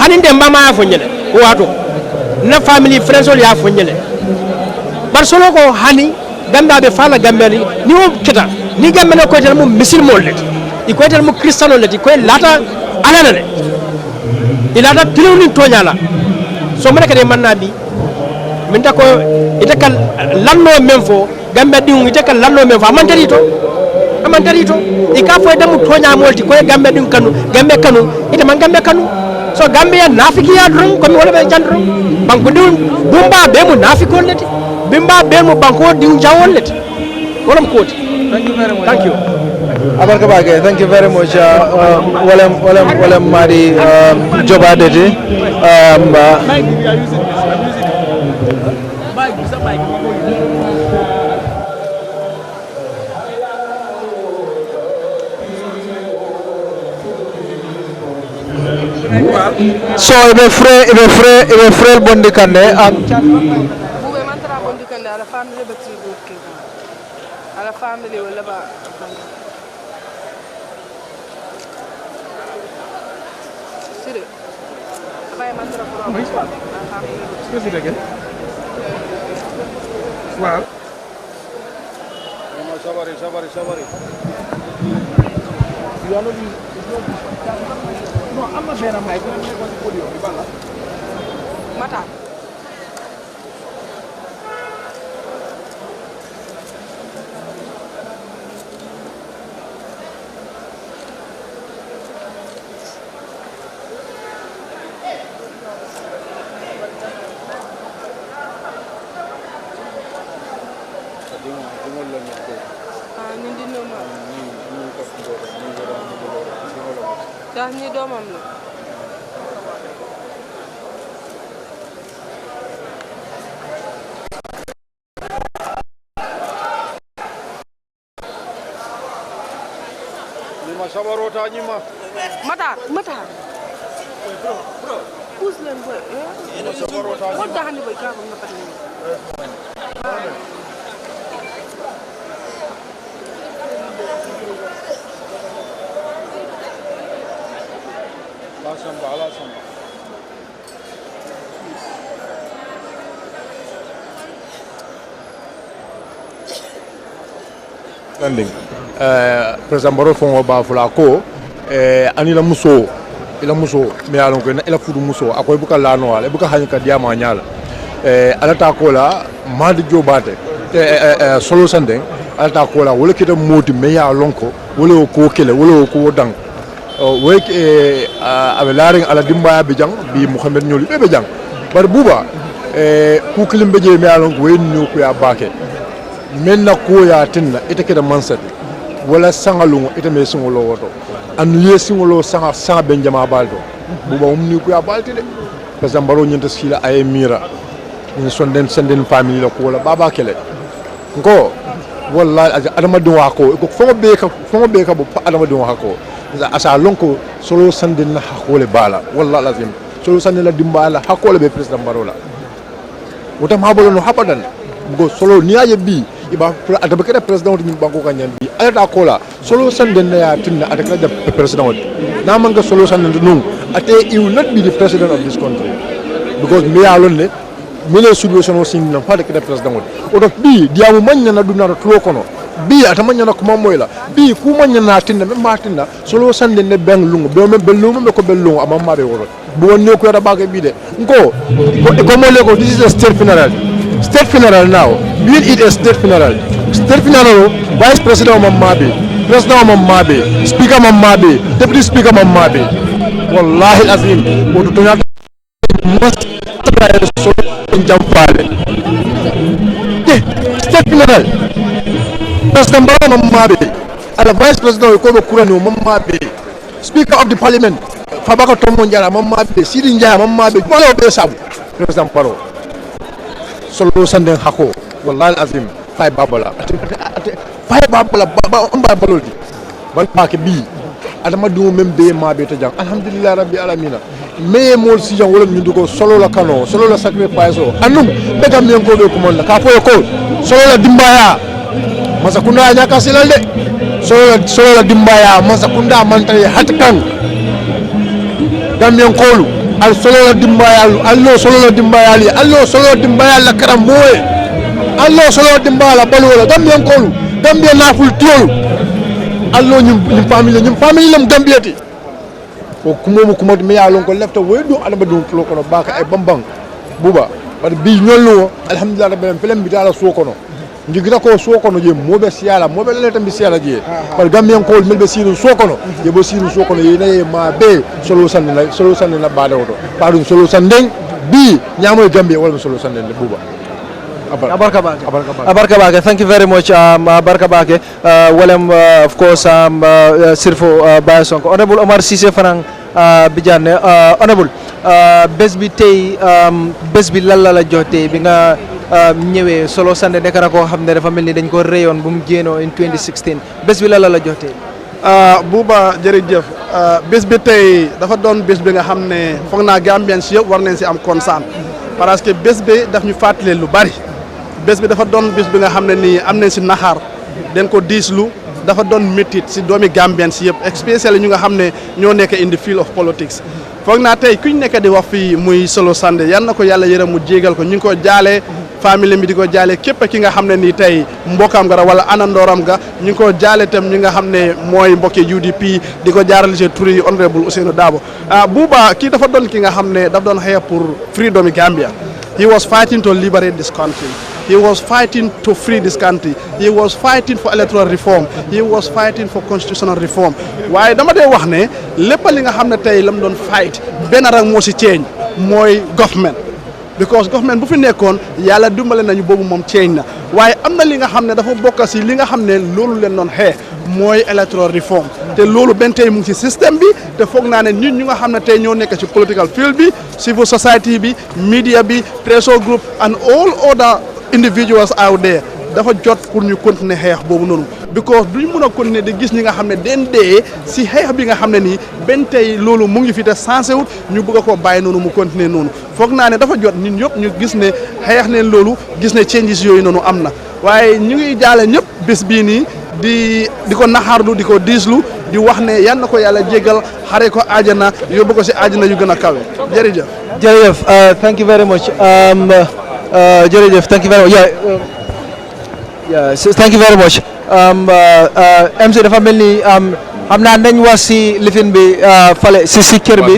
haninde mama ya fonyele wato na family friends ya fonyele bar solo ko hani gamba be fala gambeli ni o kita ni gambe no ko tel mo misil mollet i ko tel mo kristano leti ko lata alana le ilata tiluni toñala so mena kade manna bi min ta ko ite kal lanno men fo gambe dum ite kal lanno men fo amantari to i ka fo damu toña molti ko gambe dum kanu gambe kanu ite man gambe kanu so gambe ya nafiki ya drum ko mi wala be jandro banko dum bumba be mo nafiko leti bimba be mo banko dum jawol leti wolam koti. Thank you very much. Thank you. Abarkabage, thank you very much. Walem Madi Joba Deti. So ibe frère bondi kande ala family wala ba sire bay man dara ko excuse me again wow sabari you are not no I'm not saying I'm like Mata. Dah ni domam lo. Lima sabarota nyima. Mata. Bro. Puslen boy. Lima sabarota nyima. What dah ni boy ka na patni. Sandeng president baro fongo ba fula ko ani la muso ila muso me alon ko ila fudu muso akoy buka lano wala buka hanka diama nyala ala ta ko la madi jobate solo Sandeng ala ta ko la wala kita moti me ya lonko wala ko kele wala ko dang wek abe laring ala dimba be jang bi Muhammad nyoli be jang bar buba ku kilim be je me alon ko wen ñu ko ya bake men na ko ya tinna ite keda mansat wala sangalungo ite me singolo woto anu ye singolo sanga benjama baldo buba umni ko ya balti de parce que mbaro nyenta sila ay mira ni sonden senden family la ko wala baba kele ngo wallahi adama do wako ko fongo be ka bo adama do wako asa lonko solo sanden na hakole bala wallahi lazim solo sanden la dimbala hakole be president mbaro la wota mabolo no habadan go solo niaje bi iba adaba keda president ni banko kanyan bi ala kola solo sanden ya tinna adaka the president na manga solo sanden no ate you will not be the president of this country because me alone ne mele situation o sin na fada keda president o do bi diamu manya na dunara tulo kono bi atamanya na kuma moyla bi ku manya na tinna me matinna solo sanden ne beng lungu be me belungu me ko belungu amama be woro bu wonne ko yada baga bi de ko mole ko this is a state funeral now being it a state funeral vice president mammabe president mammabe speaker mammabe deputy speaker mammabe wallahi azim ko to nyata must try so jamfale state funeral president mammabe ala vice president ko be kurani mammabe speaker of the parliament fabaka tomo njara mammabe sidi njara mammabe wala be sabu president paro solo Sandeng hako wallahi azim fay babala baba on ba baloldi ban paake bi adama du mem be ma be to jang alhamdulillah rabbil alamin me mol si jang wala ñu duko solo la kano solo la sacrifice o anum be gam men ko be ko mon la ka ko solo la dimbaya masakunda nyaka silal de solo la dimbaya masakunda mantay hatkan gam men ko al solo la dimbayal allo solo la dimbayal allo solo la dimbayal la karam moye allo solo la dimbala balola gambien kolu gambien naful tiolu allo ñum family lam gambieti ko kumo me ya lon ko lefta wedo adama dum to kono baka ay bambang buba par bi ñollo alhamdulillah rabbil film bi dala so kono ndigira ko so kono je mobe siala mobe le tambi siala je par gambien kol melbe siru so kono je bo siru so kono yene ma be solo sanne na bada woto pardon solo Sandeng bi nyamo gambie wala solo Sandeng le buba abarka bake thank you very much abarka bake walem of course sirfo Baye Sonko honorable Omar Cissé Franang Bidiane honorable bés bi tey bés bi lan la jox tey bi nga ñëwee solo Sandeng nekk na koo xam ne dafa mel ni dañ ko réyoon bu mu génnoo in 2016 bés bi lan la jox tey Buuba jërëjëf bés bi tey dafa doon bés bi nga xam ne foog naa Gambien si yëpp war nañ si am consent parce que bés bi daf ñu fàttali lu bari bés bi dafa doon bés bi nga xam ne nii am nañ si naxaar den ko diislu dafa doon métit si doomi Gambien si yëpp especially ñu nga xam ne ñoo nekk in the field of politics foog naa tey kuñ nekk di wax fii muy solo Sandeng yan na ko yàlla yërëm mu jégal ko ñu ngi ko jaalee famille mi di ko jaale képp ki nga xam ne nii tey mbokkam nga wala anandooram nga ñu ngi ko jaale tam ñi nga xam ne mooy mbokki UDP di ko jaarale ci turi honorable Ousainou Darboe Buuba kii dafa doon ki nga xam ne daf doon xeex pour freedom Gambia. He was fighting to liberate this country. He was fighting to free this country. He was fighting for electoral reform. He was fighting for constitutional reform. waaye dama dee wax ne lépp li nga xam ne tey la mu doon fight benn rek moo si change mooy government. because government bu fi nekkoon yàlla dimbale nañu boobu moom change na waaye am na li nga xam ne dafa bokk si li nga xam ne loolu leen doon xeex mooy electoral reform te loolu benn tey mu ngi si système bi te foog naa ne ñun ñu nga xam ne tey ñoo nekk ci political field bi civil society bi media bi pressure group and all other individuals out there dafa jot pour ñu continuer xeex boobu noonu because duñ mën a continuer di gis ñi nga xam ne den dee si xeex bi nga xam ne nii benn tey loolu mu ngi fi te sensé wut ñu bëgg a koo bàyyi noonu mu continuer noonu foog naa ne dafa jot ñun ñëpp ñu gis ne xeex neen loolu gis ne changes yooyu noonu am na waaye ñu ngi jaale ñëpp bés bii nii di ko naxarlu di ko diislu di wax ne yan na ko yàlla jégal xare ko aajana yóbbu ko si aajana yu gën a kawe jërëjëf. jërëjëf thank you very much jërëjëf thank you very much yeah thank you very much MC dafa mel ni xam naa nañ wax si lifin bi fale si kër bi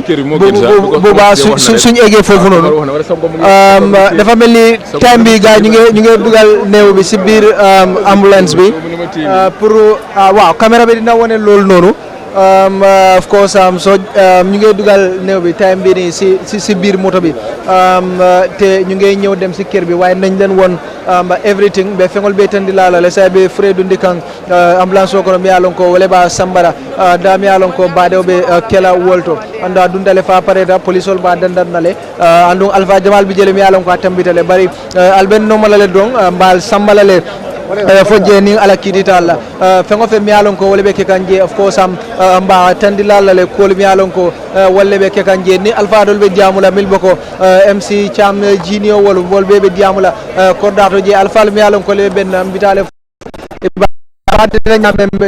bu baax suñ eggee foofu noonu dafa mel ni time bi gars ñu ngi dugal néew bi si biir ambulance bi pour waaw caméra bi dina wane loolu noonu of course so ñu ngi dugal néew bi time bi nii si biir moto bi te ñu ngi ñëw dem si kër bi waaye nañ leen won everything be fengol be tandi lala le say be fredu ndikan ambulance ko mi alon ko wala ba sambara da mi alon ko baade be kela wolto anda dundale fa pareta polisol ba dandan nale andu alfa jamal bi jele mi alon ko tambitale bari alben no malale don mbal sambalale fojje ni ala kidita alla fengo fe mi alon ko wala be ke kanje of course mba tandi lalla le ko mi alon ko wala be ke kanje ni alfa dol be diamula mil boko MC Cham Junior wol be diamula kordato je alfa mi alon ko le ben bitale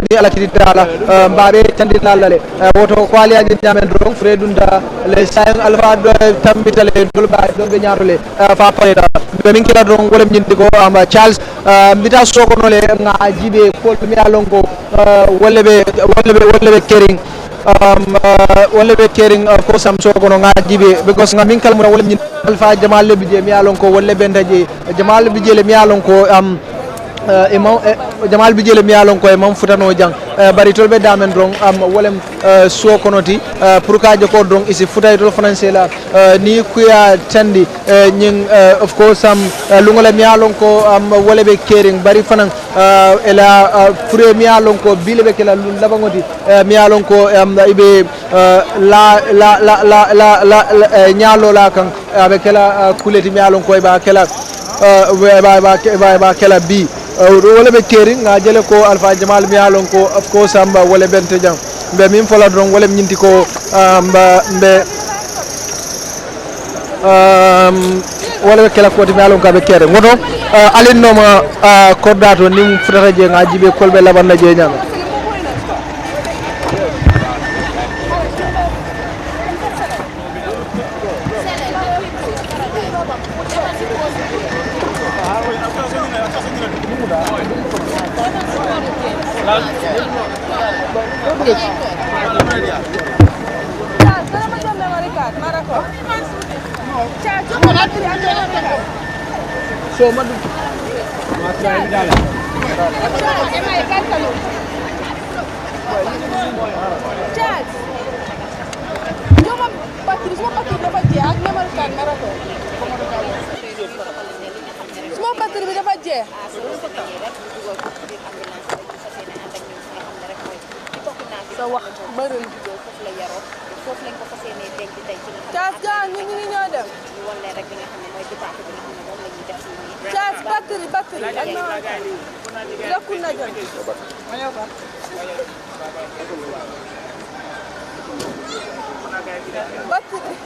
ni ala kidita alla mbabe tandi lalla le woto ko ali aji nyamen don fredunda le sayang alfa do tambitale dol ba do be nyaatole fa pareta be min kila don wolem nyindi ko Charles mbita sokono le nga jibe ko mi alon ko wolle be kering wolle be kering ko sam sokono nga jibe because nga min kal mo wolle alfa jamal le bije mi alon ko wolle be ndaje jamal bije le mi alon ko imam jamal bijele mi alon ko imam futano jang bari tolbe damen dron wolem so konoti pour ka je ko dron isi futay tol français la ni kuya tandi nyin of course lungole mi alon ko wole be kering bari fanan ela fure mi alon ko bile be kala lun labangoti mi alon ko ibe la nyalo la kan be kala kuleti mi alon ko ba kala ba kala bi wala be kering nga jele ko alfa jamal mi alon ko of course amba wala bente jang be min fola don wala nyinti ko mbe wala be kala ko mi alon ka be kere ngoto alin no ma kordato nim futata je nga jibe kolbe laban na je nyama so madu sa wax bari foofu la yaroo foofu lañ ko fas yéene denc tey ci Caas gaan ñu ngi ñoo dem ñu won leen rek bi nga xam ne mooy débat bi nga xam ne moom la ñuy def nii Caas batterie ak na yakku na jël batterie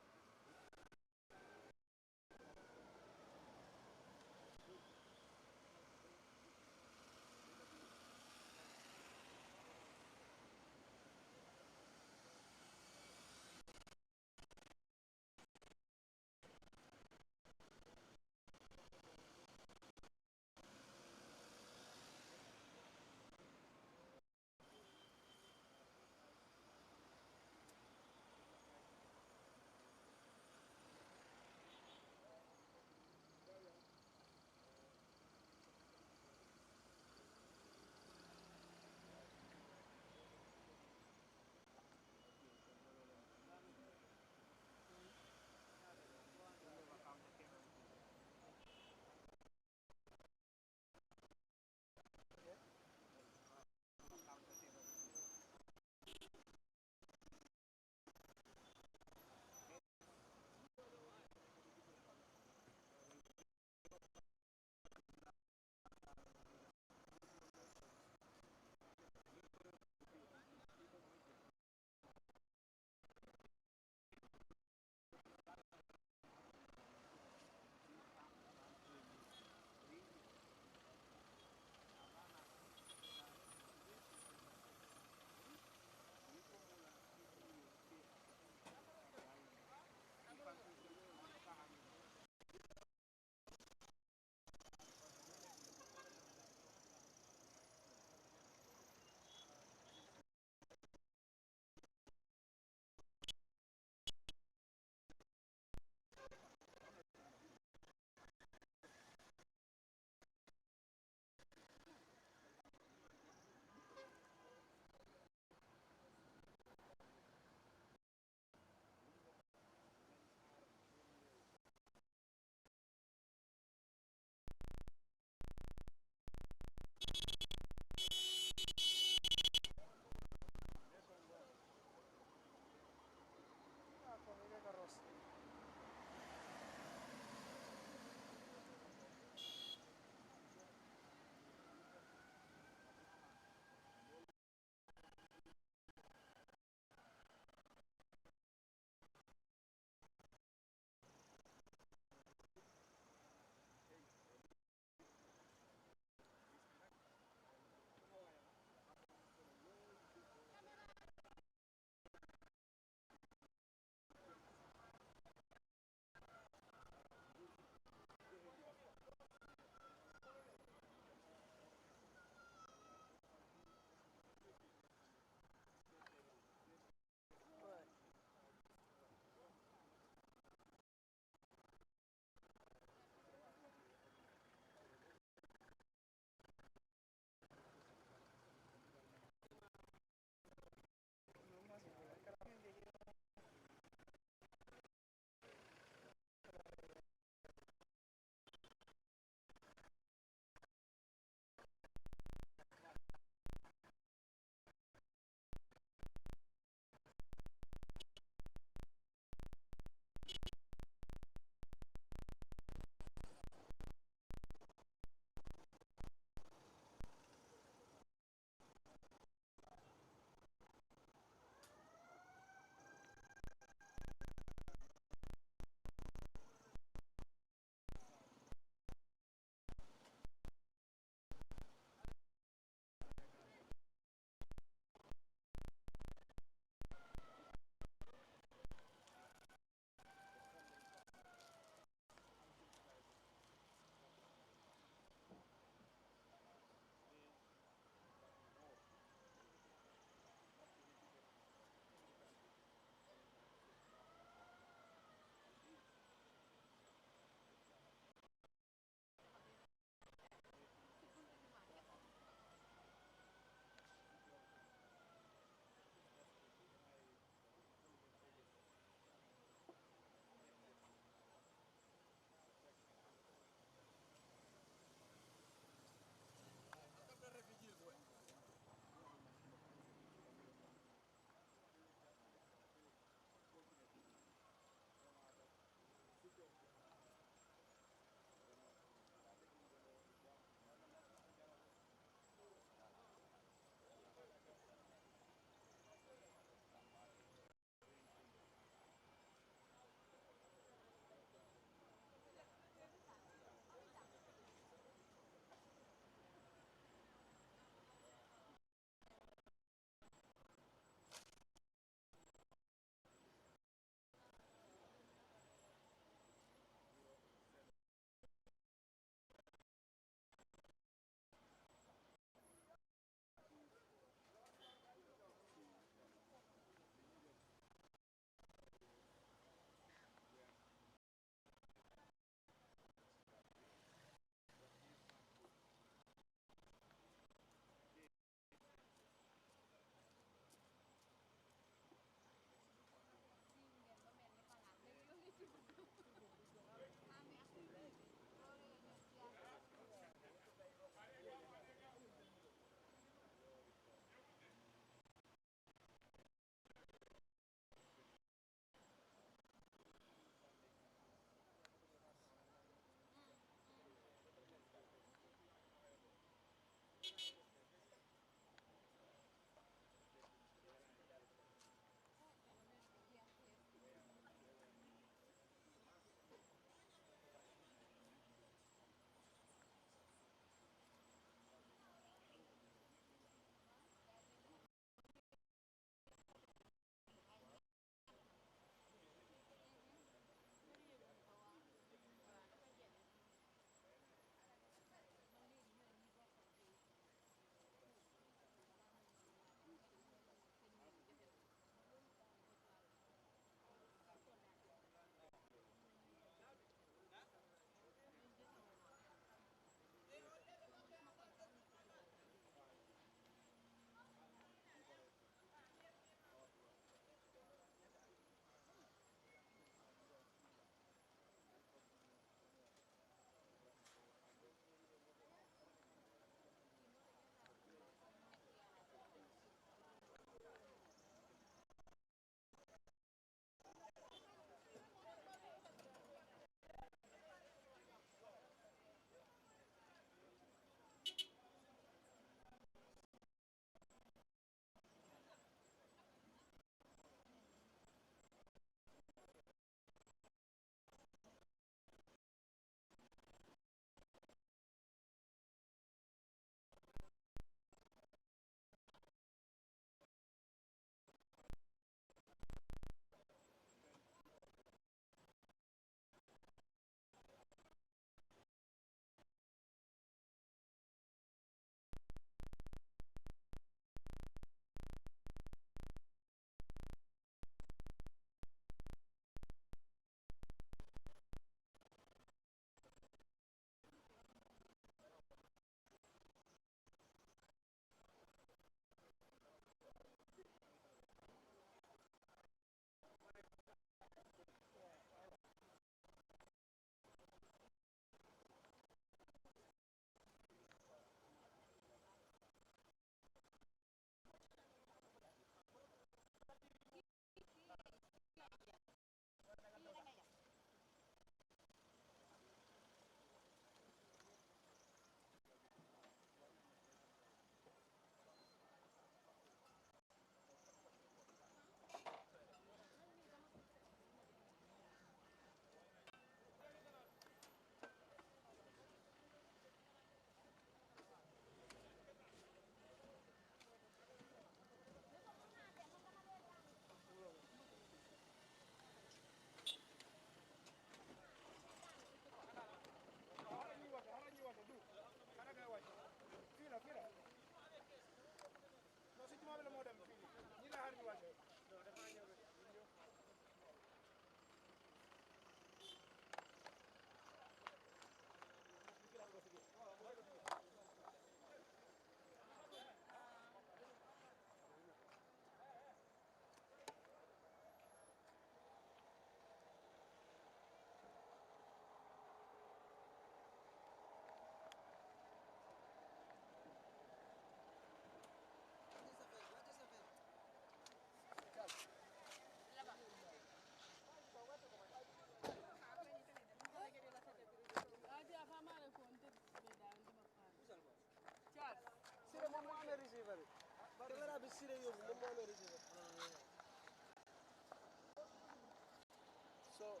So,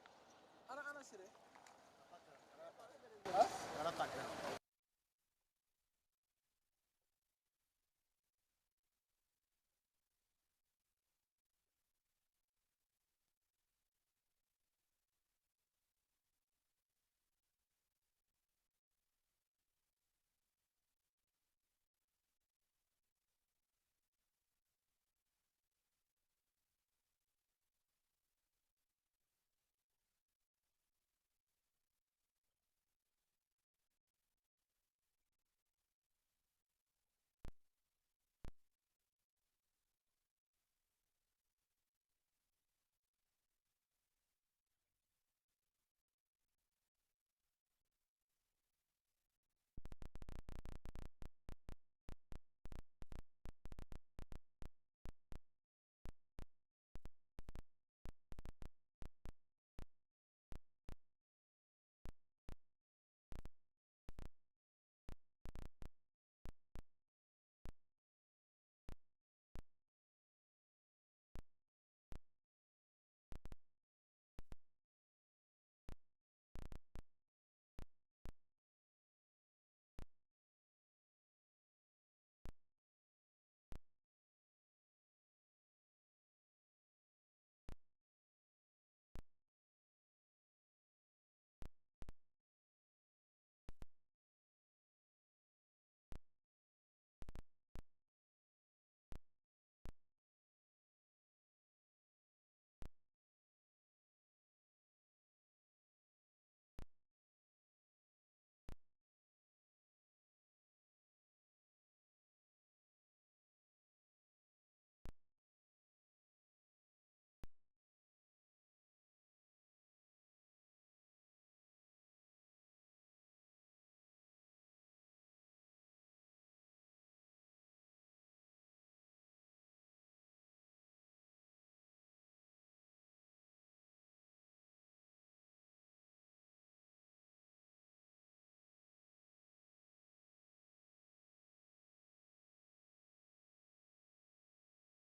ana sire.